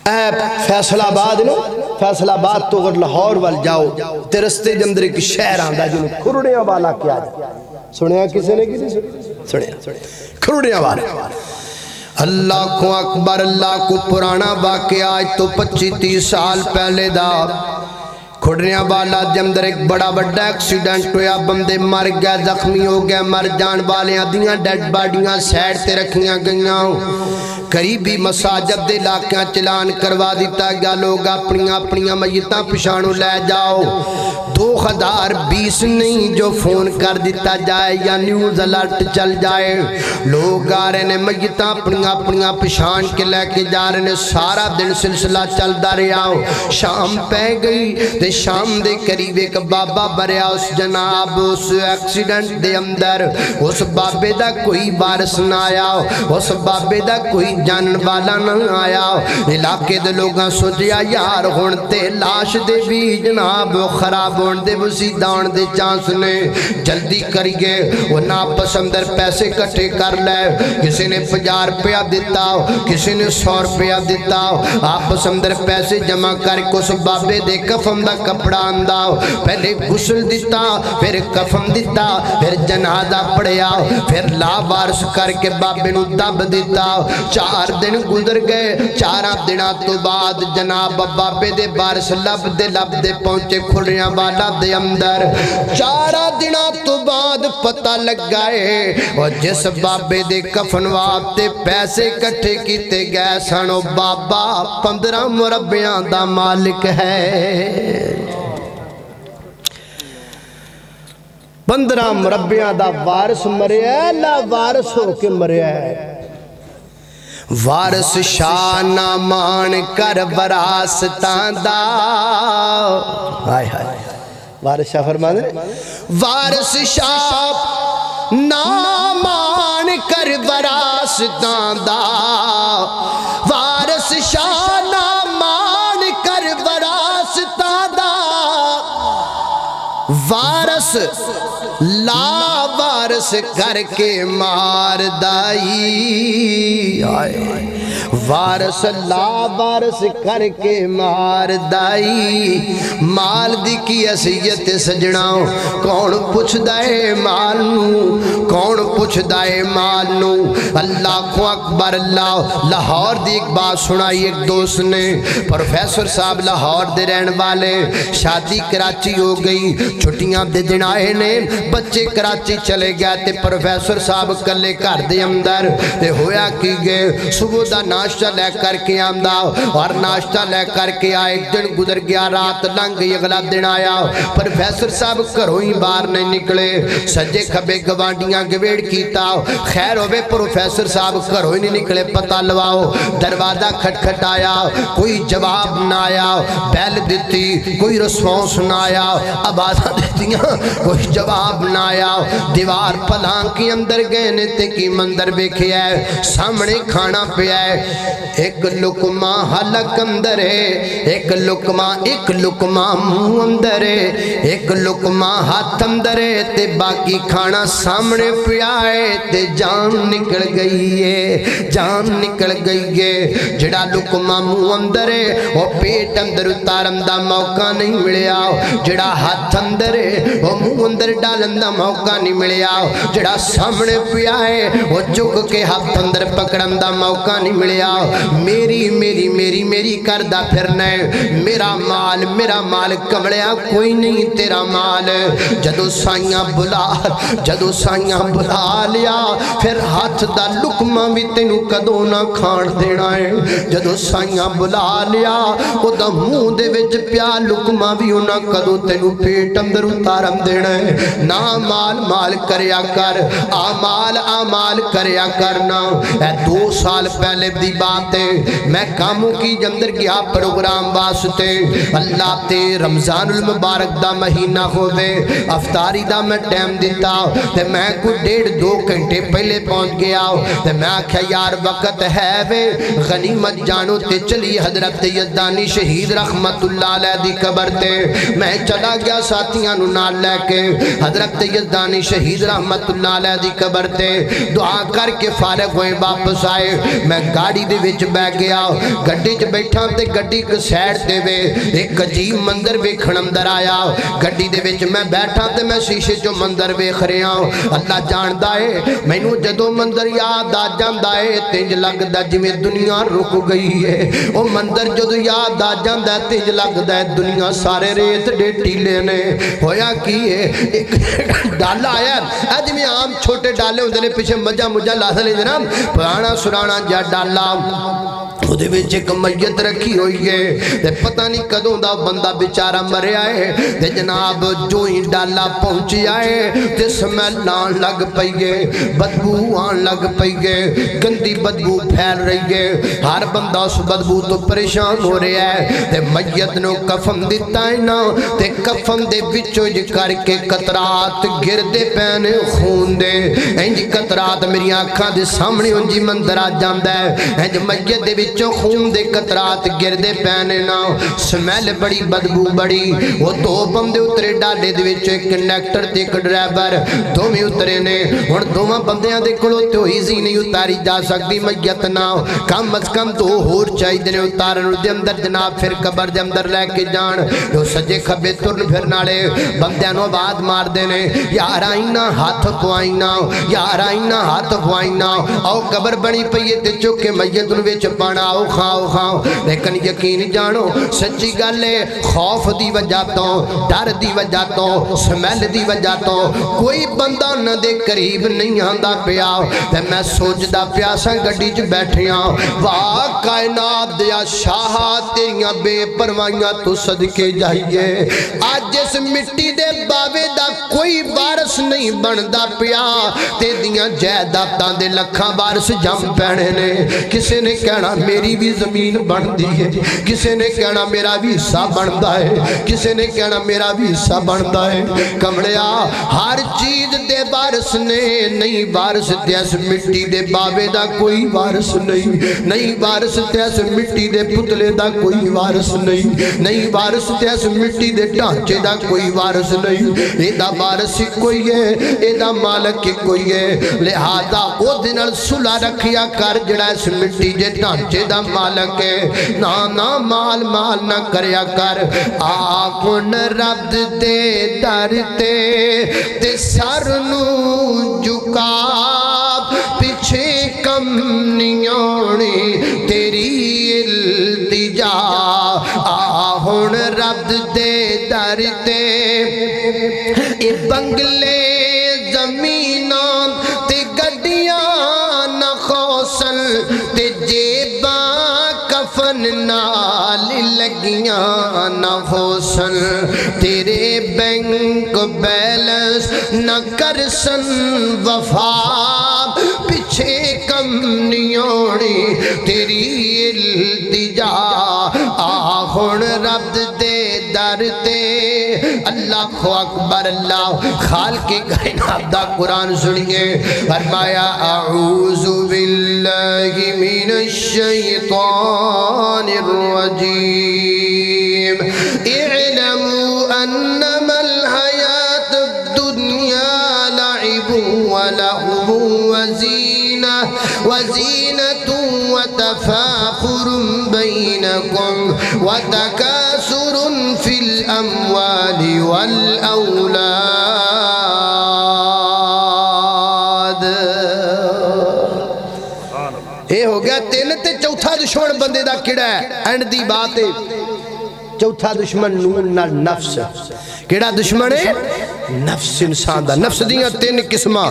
اے فیصل آباد نو فیصل آباد تو اگر لاہور وال جاؤ تے رستے دے اندر ایک شہر آندا جنوں کھرڑیاں والا کیا سنیا کسی نے کسی سنیا کھرڑیاں والا اللہ کو اکبر اللہ کو پرانا واقعہ آج تو 25-30 سال پہلے دا کھڑریاں والا دے اندر ایک بڑا بڑا ایکسیڈنٹ ہویا بندے مر گئے زخمی ہو گئے مر جان والے دیاں ڈیڈ باڈیاں سیڈ تے رکھیاں گئیاں قریبی مساجد دے علاقیاں چلان کروا دیتا گیا لوگ اپنیاں میتاں پچھانو لے جاؤ 2020 نہیں جو فون کر دیتا جائے یا نیوز الرٹ چل جائے لوگ آ رہے نے میتاں اپنیاں پچھان کے لے کے جا رہے نے سارا دن سلسلہ چل دا رہا شام پہ گئی تے شام دے قریب ایک بابا بریا اس جناب اس ایکسیڈنٹ دے اندر اس بابے دا کوئی وارث نہ آیا اس بابے دا کوئی جانن والا نہ آیا علاقے دے لوگاں سوچیا یار ہون تے لاش دے بھی جناب خراب ہون دے وسیدان دے چانس نے جلدی کریے وہ ناپس اندر پیسے کٹھے کر لے کسی نے 50 روپیہ دیتا کسی نے 100 روپیہ دیتا آپس اندر پیسے جمع کر کے اس بابے دے کفن دا کپڑا اندہ پہلے غسل دیتا پھر کفن دیتا پھر جنازہ پڑھیا پھر لا وارث کر کے بابے نو دب دیتا 4 دن گزر گئے 4 دنوں تو بعد جناب بابے دے وارث لب دے پہنچے کھڑیاں والا دے اندر 4 دنوں تو بعد پتہ لگ گئے اور جس بابے دے کفن واسطے پیسے کٹھے کیتے گئے سنو بابا 15 مربیاں دا مالک ہے 15 مربیاں دا وارث مریا ہے لا وارث ہو کے مریا ہے وارث شاہ نہ مان کر وراثتاں دا ہائے ہائے وارث شاہ فرما دے وارث شاہ نہ مان کر وراثتاں دا وارث شاہ نہ مان کر وراثتاں دا وارث لا وارث کر کے مار دائی وارث لا وارث کر کے مار دائی مال دی کی حیثیت سجنا کون پوچھ دے مال کون پوچھدا ہے مال نو۔ اللہ کو اکبر اللہ۔ لاہور دی ایک بات سنائی ایک دوست نے، پروفیسر صاحب لاہور دے رہن والے، شادی کراچی ہو گئی، چھٹیاں دے دن آئے نے، بچے کراچی چلے گیا تے پروفیسر صاحب کلے گھر دے اندر تے ہویا کی گئے صبح دا ناشتہ لے کر کے آمدا اور ناشتہ لے کر کے آئے، ایک دن گزر گیا، رات لنگ گئی، اگلا دن آیا، پروفیسر صاحب گھروں ہی باہر نہیں نکلے، سجے کھبے گوانڈیاں گویڑ کیتا، خیر ہوئے پروفیسر صاحب گھروں ہی نہیں نکلے، پتہ لواؤ، دروازہ کھٹ آیا، کوئی جواب نہ آیا، بیل دیتی کوئی رسپانس نہ آیا، آوازاں دیتیاں کوئی جواب نہ آیا، دیوار پلان کے اندر گئے نے تے کی مندر بیکھے ہے، سامنے کھانا پہ ہے، ایک لقمہ حلق اندر ہے، ایک لقمہ منہ اندر ہے، ایک لقمہ ہاتھ اندر ہے تے باقی کھانا سامنے پہ آئے تے جان نکل گئی ہے، جان نکل گئی ہے، جڑا لقمہ منہ اندر ہے وہ پیٹ اندر اتارن دا موقع نہیں ملیا، جڑا ہاتھ اندر ہے وہ منہ اندر ڈالن دا موقع نہیں ملیا، جڑا سامنے پہ آئے وہ چک کے ہاتھ اندر پکڑن دا موقع نہیں ملیا، میری میری میری میری کردہ پھرنے، میرا مال کمڑیا کوئی نہیں تیرا مال، جدو سائیاں بلا لیا پھر ہاتھ دا لقمہ بھی تینوں کدو نہ کھان دینا ہے، جدو سائیاں بلا لیا او دا منہ دے وچ پیا لقمہ بھی انہاں کدو تینوں پیٹ اندر اتارم دینا ہے، نا مال کریا کر، آمال کریا کرنا۔ اے 2 سال پہلے دی بات ہے، میں کاموں کی جندر گیا پروگرام واسطے، اللہ تے رمضان المبارک دا مہینہ ہو دے، افطاری دا میں ٹائم دیتا تے میں کوئی 1.5-2 گھنٹے پہلے پہنچ گیا تے میں آکھا یار وقت ہے وے غنیمت جانو تے چلی حضرت یزدانی شہید رحمت اللہ علیہ دی قبر تے، میں چلا گیا ساتھیاں نو نال لے کے حضرت یزدانی شہید رحمت اللہ علیہ دی قبر تے دعا کر کے فارغ ہوئے واپس آئے، میں گاڑی دے وچ بیٹھ گیا، گڈی چ بیٹھا تے گڈی کو سیڈ تے وے ایک عجیب منظر ویکھن اندر آیا، گڈی دے وچ میں بیٹھا تے میں شیشے چوں منظر ویکھ رہا، اللہ جاندا ہے مینوں جدوں منظر یاد آ جاندا ہے تینج لگدا جویں دنیا رک گئی ہے، او منظر جدوں یاد آ جاندا ہے تینج لگدا ہے دنیا سارے ریت دے ٹیلے نے، ہویا کی ہے ایک ڈالا آیا، اج میں عام چھوٹے ڈالے ہوندے نے پیچھے مجھا لاس لے جناب، پرانا سرانا جا ڈالا دے وچ ایک میت رکھی ہوئی ہے تے پتہ نہیں کدوں دا بندہ بیچارہ مریا ہے تے جناب جو ہی ڈالا پہنچی آئے تے سمیل آن لگ پئی گئے، بدبو آن لگ پئی گئے، گندی بدبو پھیل رہی ہے، ہر بندہ اس بدبو تو پریشان ہو رہا ہے تے میت نو کفن دیتا ہے نا تے کفن دے وچوں کر کے قطرات گردے پینے خون دے، انج قطرات میری آنکھاں دے سامنے انجی منظر آ جاندا ہے، انج میت دے وچوں خون دے قطرات گردے پینے نا، سمیل بڑی بدبو بڑی، وہ 2 بندے اترے ڈالے دے وچ ایک کنڈکٹر تے ایک ڈرائیور دوویں اترے نے، ہن دوواں بندیاں دے کولوں تے ایزی نہیں اتاری جا سکتی میت نا، کم از کم 2 ہور چاہیے نے اتارن دے اندر جناب، پھر قبر دے اندر لے کے جان، جو سجے کھبے ترن پھرن والے بندیاں نو آواز مار دینے یار آئینا ہاتھ پوائینا، یار آئینا ہاتھ پوائینا، او قبر بنی پئی تے چک کے میت نو وچ پانا آؤ کھاؤ، لیکن یقین جانو سچی گل ہے خوف دی وجہ تو، ڈر دی وجہ تو، سمیل دی وجہ تو کوئی بندہ نہ دے قریب نہیں آندا پیا تے میں سوچدا پیا سا گڈی چ بیٹھیاں، واہ کائنات دیا شاہ تیریاں بے پروائیاں تو صدقے جائیے، آج جس مٹی دے باوے دا کوئی وارث نہیں بندا پیا تے دیاں جائیداداں دے لکھاں وارث جم پینے نے، کسے نے کہنا میری بھی زمین بن دی ہے، کسے نے کہنا میرا بھی حصہ بندا ہے، کسے نے کہنا میرا بھی حصہ بندا ہے، کمڑیا ہر چیز دے وارث نے، نہیں وارث تے اس مٹی دے باوے دا کوئی وارث نہیں وارث تے اس مٹی دے پتلے دا کوئی وارث نہیں وارث تے اس مٹی دے ڈھانچے دا کوئی وارث نہیں، اے دا وارث کوئی ہے، اے دا مالک کوئی ہے، لہذا او دنال صلح رکھیا کر جڑا اس مٹی دے ڈھانچے دا مالک ہے، نا مال نہ کریا کر، آپن رب دے در تے سر نو جھکا در تے اے بنگلے زمیناں تے گڈیاں نہ خوصل تے جیباں کفن نال لگیاں نہ خوصل تیرے بینک بیلنس نہ کرسن وفا پچھے کم نیوڑی تیری التجا آہن رب دے در تے اللہ اکبر اللہ خالق کائنات دا قرآن سنیے فرمایا اعوذ باللہ من الشیطان الرجیم اعلموا انما الحیات الدنیا لعب ولہو وزینة وتفاخر بینکم وتکاثر فی الاموال والاولاد اے ہو گیا تین تے چوتھا دشمن بندے دا کڑا ہے اینڈ دی بات ہے چوتھا دشمن نفس کیڑا دشمن ہے نفس انسان دا نفس دیاں تین قسمہ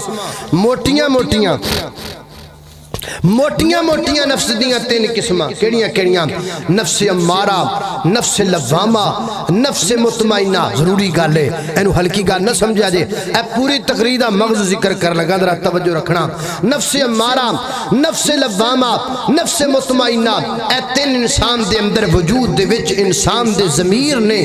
موٹیاں نفس دیاں تین قسمہ کیڑیاں نفس امارہ نفس لوامہ نفس مطمئنہ ضروری گالے اینو ہلکی گال نہ سمجھا جے اے پوری تقریدہ مغز ذکر کر لگا درہ توجہ رکھنا نفس امارہ نفس لوامہ نفس مطمئنہ اے تین انسان دے اندر وجود دے وچ انسان دے ضمیر نے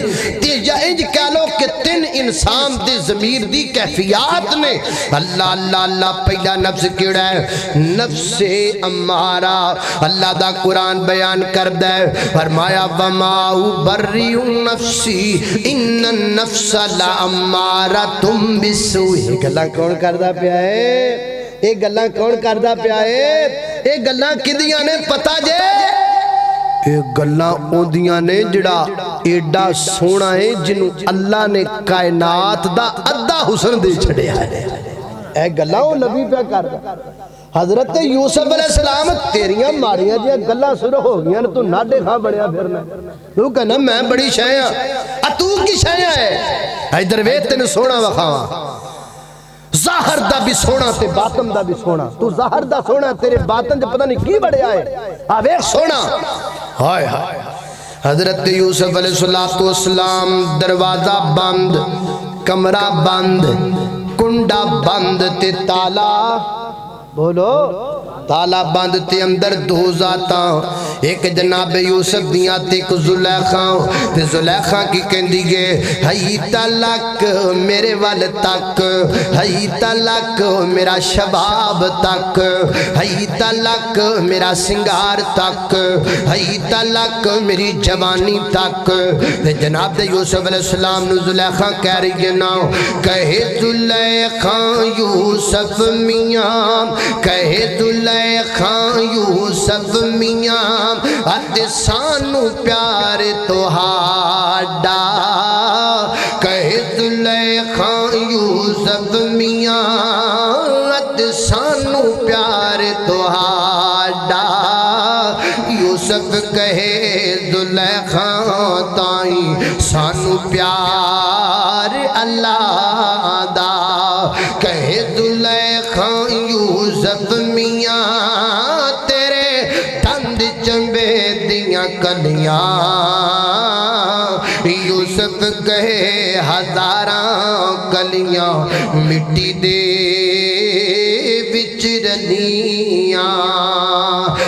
یا انج کہلو کہ تین انسان دے ضمیر دی کیفیات نے اللہ اللہ اللہ پہلا نفس کیڑا ہے نفس امارہ اللہ دا قرآن بیان کر دے فرمایا وما ابرئ نفسی ان النفس لامارۃ بالسوء یہ گلاں کون کردا پیا ہے یہ گلاں کون کردا پیا ہے یہ گلاں کدیاں نے پتہ جے یہ گلاں اوندیاں نے جڑا ایڈا سونا ہے جنوں اللہ نے کائنات دا ادھا حسن دے چھڑیا ہے اے گلاں او نبی پہ کردا حضرت یوسف علیہ السلام تیریاں ماریاں جی گلہ سر ہو گیا تو ناڈے خواہ بڑیا پھرنا تو کہنا میں بڑی شایاں تو کی شایاں ہے ادھر ویت تینو سونا وخواہ ظاہر دا بھی سونا تے باطن دا بھی سونا تو ظاہر دا سونا تیرے باطن جو پتہ نہیں کی بڑیا ہے آوے سونا ہائے ہائے حضرت یوسف علیہ السلام دروازہ بند کمرہ بند کنڈا بند تے تالا بولو تالا بند تے اندر دو ذاتاں ایک جناب یوسف دیاں تے ایک زلیخاں تے زلیخاں کی کہندی گے ہئی تلک میرے وال تک ہئی تلک میرا شباب تک ہئی تلک میرا سنگار تک ہئی تلک میری جوانی تک تے جناب یوسف علیہ السلام نو زلیخاں کہہ رہی ہے نا کہے زلیخاں یوسف میاں کہے زلیخاں یوسف میاں اد سانو پیار توہاڈا کہے زلیخاں یوسف میاں اد سانو پیار توہاڈا یوسف کہے زلیخاں تائیں سانو پیار اللہ دا کہے زلیخاں یوسف میاں تیرے تند چنبے دیاں کلیاں یوسف کہے ہزاراں کلیاں مٹی دے وچ رلیاں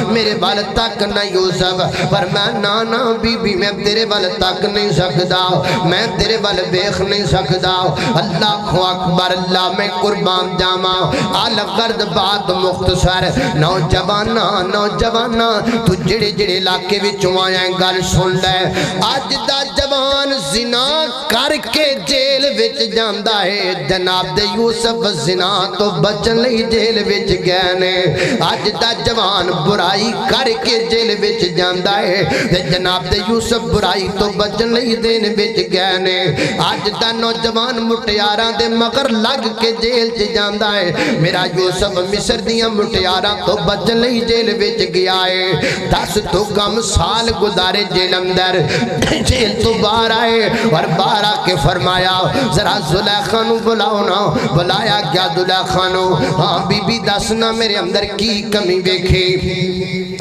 میرے بال تک نہ یوسف پر میں نانا بی بی میں تیرے بال تک نہیں سکدا میں تیرے بال بیخ نہیں سکدا اللہ اکبر اللہ میں قربان جاما آل غرد بات مختصر نوجوانا تو جڑے جڑے علاقے وچوں آیا گل سن لے اج دا جوان زنا کر کے جیل وچ جاندا ہے جناب دے یوسف زنا تو بچن لئی جیل وچ گئے نے اج دا جوان برائی برائی کر کے جیل وچ جاندا ہے تے جناب تے یوسف برائی تو بچن لئی دین وچ گئے نے اج دا نوجوان مٹیاراں دے مگر لگ کے جیل چ جاندا ہے میرا یوسف مصر دیاں مٹیاراں تو بچن لئی جیل وچ گیا ہے 10 تو کم سال گزارے جیل اندر جیل تو باہر آئے اور باہر آ کے فرمایا ذرا زلیخا نو بلاؤ نا بلایا کیا زلیخا نو ہاں بی بی دسنا میرے اندر کی کمی دیکھی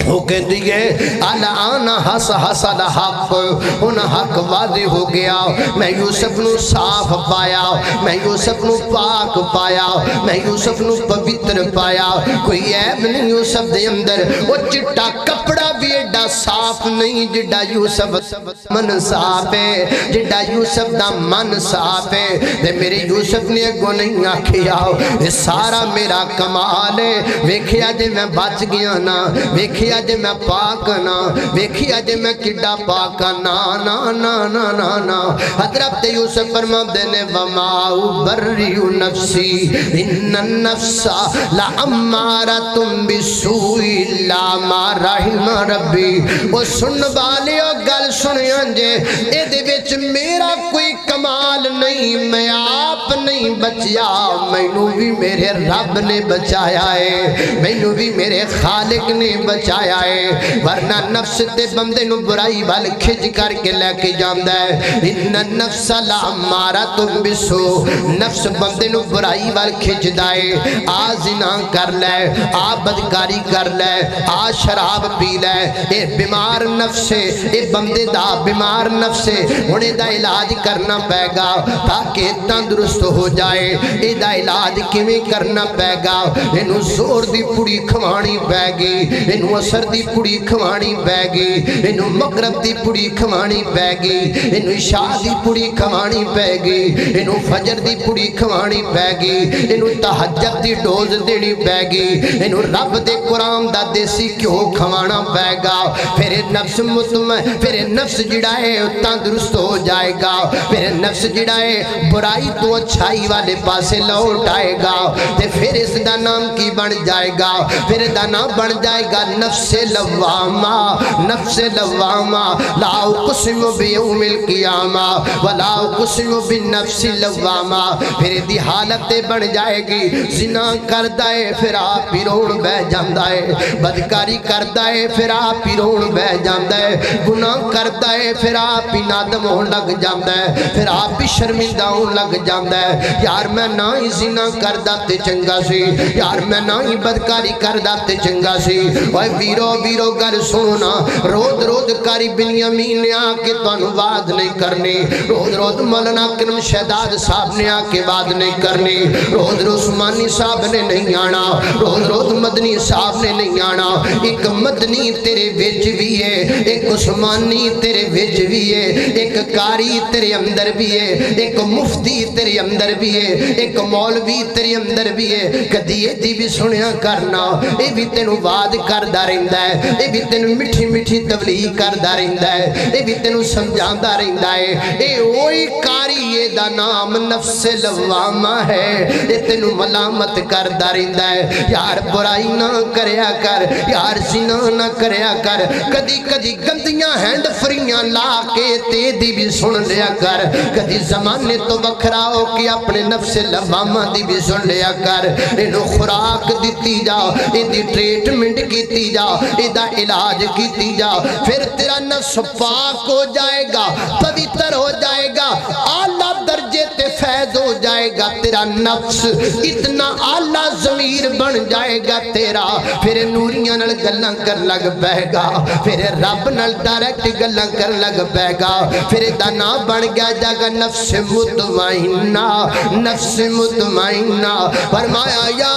وہ کہتی ہے الان حس حسد حق ان حق واضح ہو گیا میں یوسف نو صاف پایا میں یوسف نو پاک پایا میں یوسف نو پوتر پایا کوئی عیب نہیں یوسف دے اندر وہ چٹا کپڑا بھی ایڈا صاف نہیں جڈا یوسف من صاف ہے جڈا یوسف دا من صاف ہے تے میرے یوسف نے اگو نہیں آکھیا یہ سارا میرا کمال ہے ویکھیا جے میں بچ گیا نا ویکھیا جے میں پاک نا ویکھیا جے میں کڈا پاک نا نا نا نا نا نا حضرت یوسف فرماندے نے وما ابرئ نفسی ان النفس لامارۃ بالسوء الا ما رحم ربی او سن والیو گل سنیاں جے اے دے وچ میرا کوئی کمال نہیں میں آپ نہیں بچیا مینوں بھی میرے رب نے بچایا ہے مینوں بھی میرے خالق نے بچایا ہے ورنہ نفس تے بندے نو برائی وال کھچ کر کے لے کے جاندا ہے ان النفس لامارۃ بالسوء نفس بندے نو برائی وال کھچدا ہے آ زنا کر لے آ بدکاری کر لے آ شراب پی لے اے بیمار نفس ہے اے بندے دا بیمار نفس ہے ہن دا علاج کرنا پے گا تاکہ تندرست ہو جائے اے دا علاج کیویں کرنا پے گا اینو زور دی پڑی کھوانی پے گی اینو اثر دی پڑی کھوانی پے گی اینو مغرب دی پڑی کھوانی پے گی اینو عشاء دی پڑی کھوانی پے گی اینو فجر دی پڑی کھوانی پے گی اینو تہجد دی ڈوز دینی پے گی اینو رب دے قرآن دا دیسی کیوں کھوانا پے گا پھر نفس مطمئن پھر نفس جڑا ہے تندرست ہو جائے گا پھر نفس جڑا ہے برائی تو اچھائی والے پاسے لوٹ آئے گا تے پھر اس دا نام کی بن جائے گا پھر دا نام بن جائے گا نفس لوامہ نفس لوامہ لا اقسم بیوم القیامہ ولا اقسم بالنفس لوامہ پھر دی حالت بن جائے گی زنا کردا ہے پھر آپ ہی رون بہ جاندا ہے بدکاری کردا ہے پھر آپ ہی رون بہ جاندا ہے گناہ کردا ہے پھر آپ ہی نادم ہون لگ جاندا ہے پھر آپ ہی شرمندہ ہون لگ جاندا ہے یار میں نہ ہی زنا کردا تے چنگا سی یار میں نہ ہی بدکاری کردا تے چنگا سی اوے ویرو ویرو گل سننا روز روز کاری بنیامین نے آ کے تانوں وعد نہیں کرنی روز روز مولانا کرم شہداد صاحب نے آ کے وعد نہیں کرنی روز روز عثمانی صاحب نے نہیں آنا روز روز مدنی صاحب نے نہیں آنا ایک مدنی تیرے وچ بھی ہے ایک عثمانی تیرے وچ بھی ہے ایک کاری تیرے اندر بھی ہے ایک مفتی تیرے اندر بھی ہے ایک مولوی تیرے اندر بھی ہے کدی ایدی بھی سنیا کرنا اے بھی تینوں وعد کردا رہندا ہے اے بھی تینوں مٹھی مٹھی تبلیغ کردا رہندا ہے اے بھی تینوں سمجھاندا رہندا ہے اے اوہی کاری اے دا نام نفس لوامہ ہے اے تینوں ملامت کردا رہندا ہے یار برائی نہ کریا کر یار زنا نہ کریا کر کدی کدی گندیاں ہینڈ فریاں لا کے تے دی بھی سن لیا کر کدی زمانے تو وکھرا ہو کے اپنے نفس لوامہ دی بھی سن لیا کر اینو خوراک دیتی جا ایدی ٹریٹمنٹ کیتی جا ایدہ علاج کیتی جا پھر تیرا نفس پاک ہو جائے گا پوتر ہو جائے گا اعلیٰ درجے تے فیض ہو جائے گا تیرا نفس اتنا اعلیٰ ضمیر بن جائے گا تیرا پھر نوریاں نل گلاں کر لگ پے گا پھر رب نل ڈائریکٹ گلاں کر لگ پے گا پھر دا نام بن گیا جاگا نفس مطمئنہ نفس مطمئنہ فرمایا یا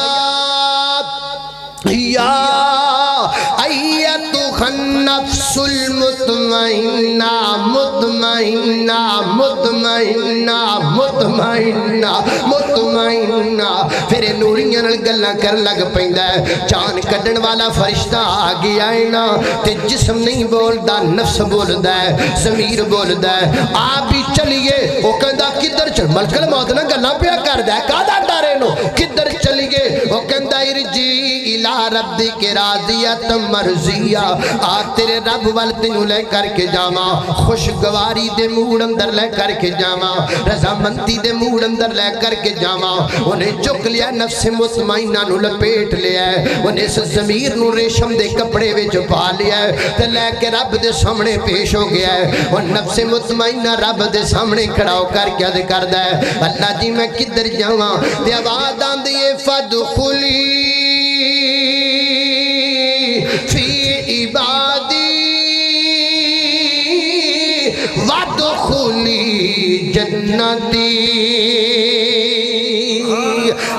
ایتھا النفس المطمئنہ مطمئنہ مطمئنہ مطمئنہ مطمئنہ پھر نوریاں نال گلاں کر لگ پیندا ہے جان کڈن والا فرشتہ آ گیا ہے نا تے جسم نہیں بولدا نفس بولدا ہے ضمیر بولدا ہے آپ بھی چلیے او کہندا کدھر چل ملک الموت نہ گلاں پیا کردا ہے کادا ڈرے نو کدھر چلیے او کہندا ارجی الی ربی کے راضیت مرضیہ آ تیرے رب وال تینوں لے کر کے جاواں خوشگواری دے موڈ اندر لے کر کے جاواں رضامندی دے موڈ اندر لے کر کے جاواں انہیں چک لیا نفس مطمئنہ نو لپیٹ لیا ہے انہیں اس ضمیر نو ریشم دے کپڑے وچ پا لیا ہے تے لے کے رب دے سامنے پیش ہو گیا ہے اور نفس مطمئنہ رب دے سامنے کھڑا ہو کر کے عرض کردا ہے اللہ جی میں کدھر جاواں تے آواز آندی ہے فادخلی فی عبادی وادخلی جنتی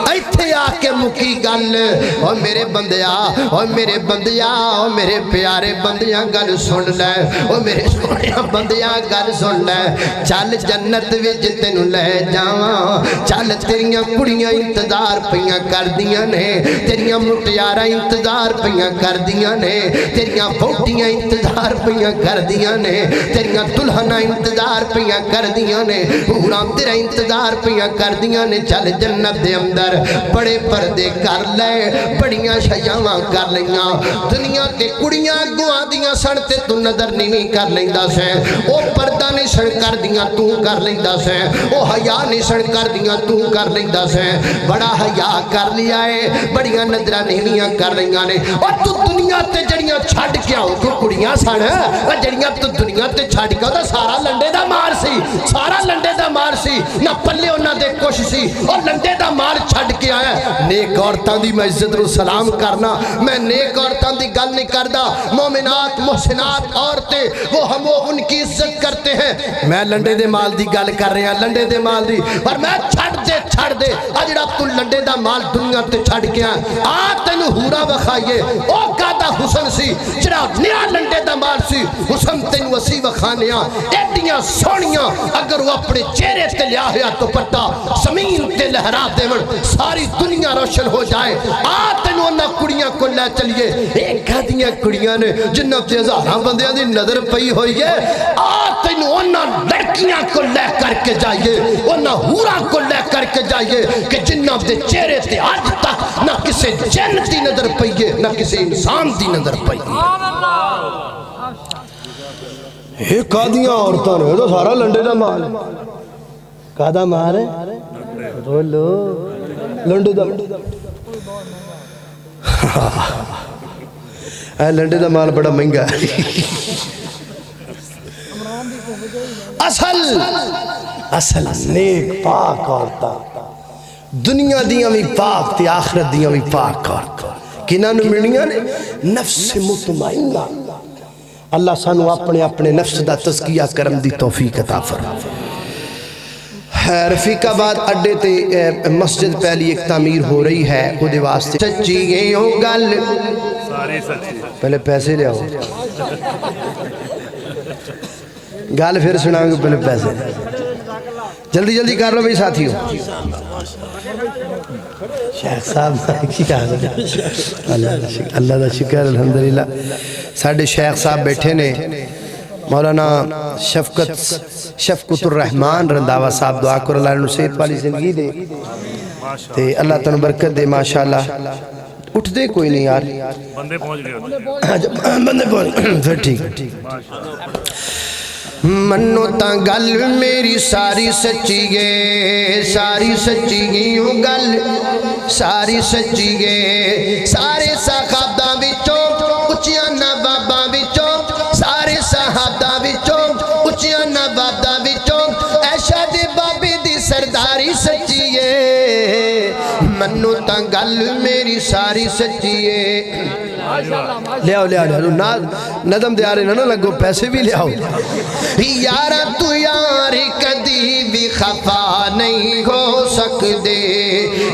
ایتھے آکے مکی گل اور میرے بندیا اور میرے بندیا اور میرے پیارے بندیاں گل سن لے اور میرے سونیاں بندیاں گل سن لے چل جنت وچ تینوں لے جاواں چل تیریاں کڑیاں انتظار پیاں کردیاں نے تیریاں مٹیاراں انتظار پیاں کردیاں نے تیریاں بوٹیاں انتظار پیاں کردیاں نے تیریاں دلہناں انتظار پیاں کردیاں نے حوراں تیرا انتظار پیاں کردیاں نے چل جنت دے اندر بڑے پردے کر لے بڑیاں شیاواں کر لیاں دنیا تے کڑیاں گواں دیاں سن تے تو نظر نہیں کر لیندا سے او پردہ نہیں سن کر دیاں تو کر لیندا سے او حیا نہیں سن کر دیاں تو کر لیندا سے بڑا حیا کر لیا ہے بڑیاں نظراں نہیں کر لیاں نے او تو دنیا تے جڑیاں چھڈ کے آؤ تو کڑیاں سن او جڑیاں تو دنیا تے چھڈ کے او سارا لنڈے دا مار سی سارا لنڈے دا مار سی نہ پلے انہاں دے کچھ سی اور لنڈے دا مار چھڈ کے آیا نیک عورتاں دی میں عزت رو سلام کرنا میں نیک عورتاں دی گل نہیں کردا مومنات محسنات عورتیں وہ ہم ان کی عزت کرتے ہیں میں لنڈے دے مال دی گل کر رہے ہیں لنڈے دے مال دی اور میں چھڑ دے اجڑا تو لنڈے دا مال دنیا تے چھڑ کے آ تینوں ہورا وکھائیے او کادا حسن سی جڑا نیا لنڈے دا مال سی حسن تینوں اسی وکھانیاں ایڈیاں سونیاں اگر وہ اپنے چہرے تے لیا ہوا تو پٹا زمین تے لہرا دیون ساری دنیا روشن ہو جائے تینوں انہاں کڑیاں کو لے چلیے ایک دیاں کڑیاں نے جنہاں تے ہزاراں بندیاں دی نظر پئی ہوئی ہے تینوں انہاں لڑکیاں کو لے کر کے جائیے انہاں حوراں کو لے کر کے جائیے کہ جنہاں دے چہرے تے آج تک نہ کسی جن دی نظر پئی ہے نہ کسی انسان دی نظر پئی ہے ایک آدیاں عورتاں نے تو سارا لنڈے دا مال ہے کادا مال ہے بولو لنڈے دا اے لنڈے دا مال بڑا مہنگا ہے اصل نیک پاک عورتاں دنیا دیاں بھی پاک تے آخرت دیاں بھی پاک عورتاں کنہاں نوں ملنیاں نے نفس مطمئنہ اللہ سانو اپنے نفس دا تزکیہ کرم دی توفیق عطا فرمائے رفیق آباد اڈے تے مسجد پہلی ایک تعمیر ہو رہی ہے وہ دے واسطے سچی گئیوں گل پہلے پیسے لے آؤ گل پھر سناؤں گے پہلے پیسے جلدی کر لو بھئی ساتھیوں شیخ صاحب کی اللہ دا شکر الحمدللہ ساڑھے شیخ صاحب بیٹھے نے مولانا شفقت الرحمن رنداوہ صاحب دعا کر اللہ نے صحت والی زندگی دے تے اللہ تنو برکت دے ماشاءاللہ اٹھ دے کوئی نہیں یار بندے پہنچ گئے پھر ٹھیک منو تا گل میری ساری سچی گے ساری سچی گیوں گل ساری سچی گے سارے صحابہ وچوں اچیاں نواباں وچوں سارے صحابہ وچوں اچیاں نواباں وچوں ایشا دے بابے دی سرداری سچی ہے منو تا گل میری ساری سچی ہے لے آؤ ندم دے آرے نہ لگو پیسے بھی لے آؤ یارا تو یار کدی بھی خفا نہیں ہو سکدے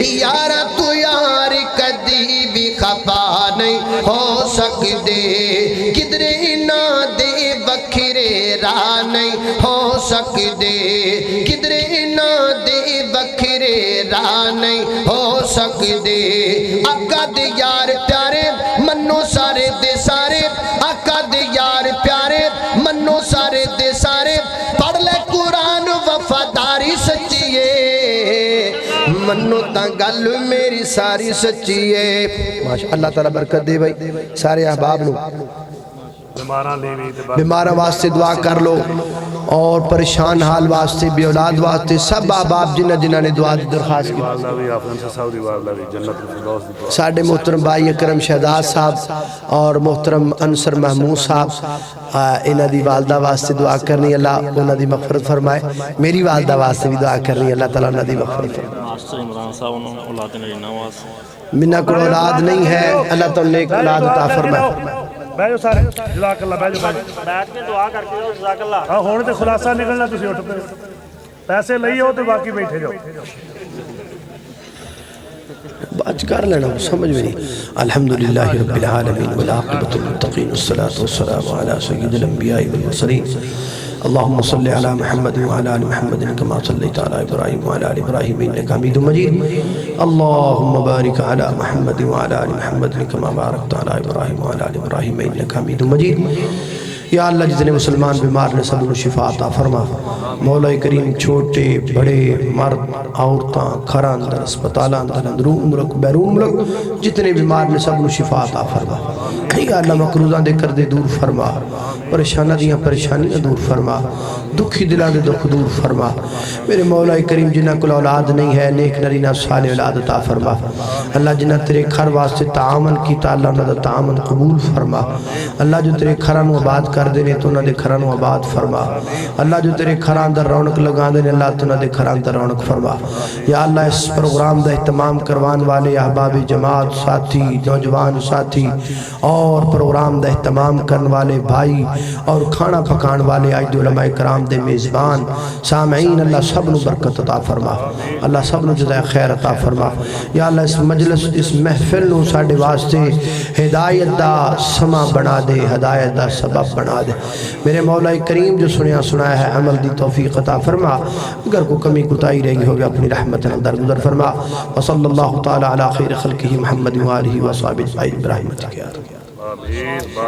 یارا تو یار کدی بھی خفا نہیں ہو سکدے کدرے نہ دے بکھرے راہ نہیں ہو سکدے کدرے نہ دے بکھرے راہ نہیں ہو سکدے آقا دے یار پیارے منو سارے دے سارے آقا دے یار پیارے منو سارے دے سارے پڑھ لے قرآن وفاداری سچیے منو تا گل میری ساری سچی ہے ماشاء اللہ تعالیٰ برکت دے بھائی سارے احباب نو بیمارہ واسطے دعا کر لو اور پریشان حال واسطے بے اولاد واسطے سب احباب جنہ جنہ نے دعا دی درخواست کی ساڑھے محترم بھائی اکرم شہداد صاحب اور محترم انصر محمود صاحب انہ دی والدہ واسطے دعا کرنی اللہ انہ دی مغفرت فرمائے میری والدہ واسطے بھی دعا کرنی اللہ تعالیٰ انہ دی مغفرت فرمائے منہ کو اولاد نہیں ہے اللہ تعالیٰ نے اولاد عطا فرمائے بیجو سارے جزاک اللہ بیجو بیٹھ کے دعا کر کے جزاک اللہ ہاں ہونے تے خلاصہ نکلنا تسی اٹھ پہ پیسے لئی ہو تے باقی بیٹھے جاؤ بات کر لینا سمجھ میں نہیں الحمدللہ رب العالمین والعاقبۃ للمتقین والصلاة والسلام علی سید الانبیاء والمرسلین اللهم صل على محمد وعلى آل محمد كما صليت على إبراهيم وعلى آل إبراهيم إنك حميد مجيد اللهم بارك على محمد وعلى آل محمد كما باركت على إبراهيم وعلى آل إبراهيم إنك حميد مجيد یا اللہ جتنے مسلمان بیمار نے سب انہوں شفا عطا فرما مولا کریم چھوٹے بڑے مرد عورتاں کھران در اسپتالاں اندر اندرون ملک بیرون ملک جتنے بیمار نے سب انہوں شفا عطا فرما یا اللہ مقروضاں دے کر دے دور فرما پریشانہ دیاں پریشانیاں دور فرما دکھی دلان دے دکھ دور فرما میرے مولا کریم جنہ کل اولاد نہیں ہے نیک نرینہ صالح اولاد عطا فرما اللہ جنہ تیرے گھر واسطے تعامل کی اللہ انہ دا تعامل قبول فرما اللہ جو تیرے گھران و آباد کر دینے تو انہ دے گھران و آباد فرما اللہ جو تیرے گھران در رونق لگا دینے اللہ تو انہ دے گھران در رونق فرما یا اللہ اس پروگرام دا اہتمام کروان والے احباب جماعت ساتھی نوجوان ساتھی اور پروگرام دا اہتمام کرن والے بھائی اور کھانا پکان والے آج علماء کرام دے میزبان سامعین اللہ سب نو برکت عطا فرما اللہ سب نو جزائے خیر عطا فرما یا اللہ اس مجلس اس محفل نو ساڑھے واسطے ہدایت دا سما بنا دے ہدایت دا سبب بنا دے میرے مولا کریم جو سنایا ہے عمل دی توفیق عطا فرما اگر کو کمی کتائی رہی ہوگی اپنی رحمت اندر گزر فرما وصلی اللہ تعالی علی خیر خلقہ محمد وآلہ وصحبہ ابراہیم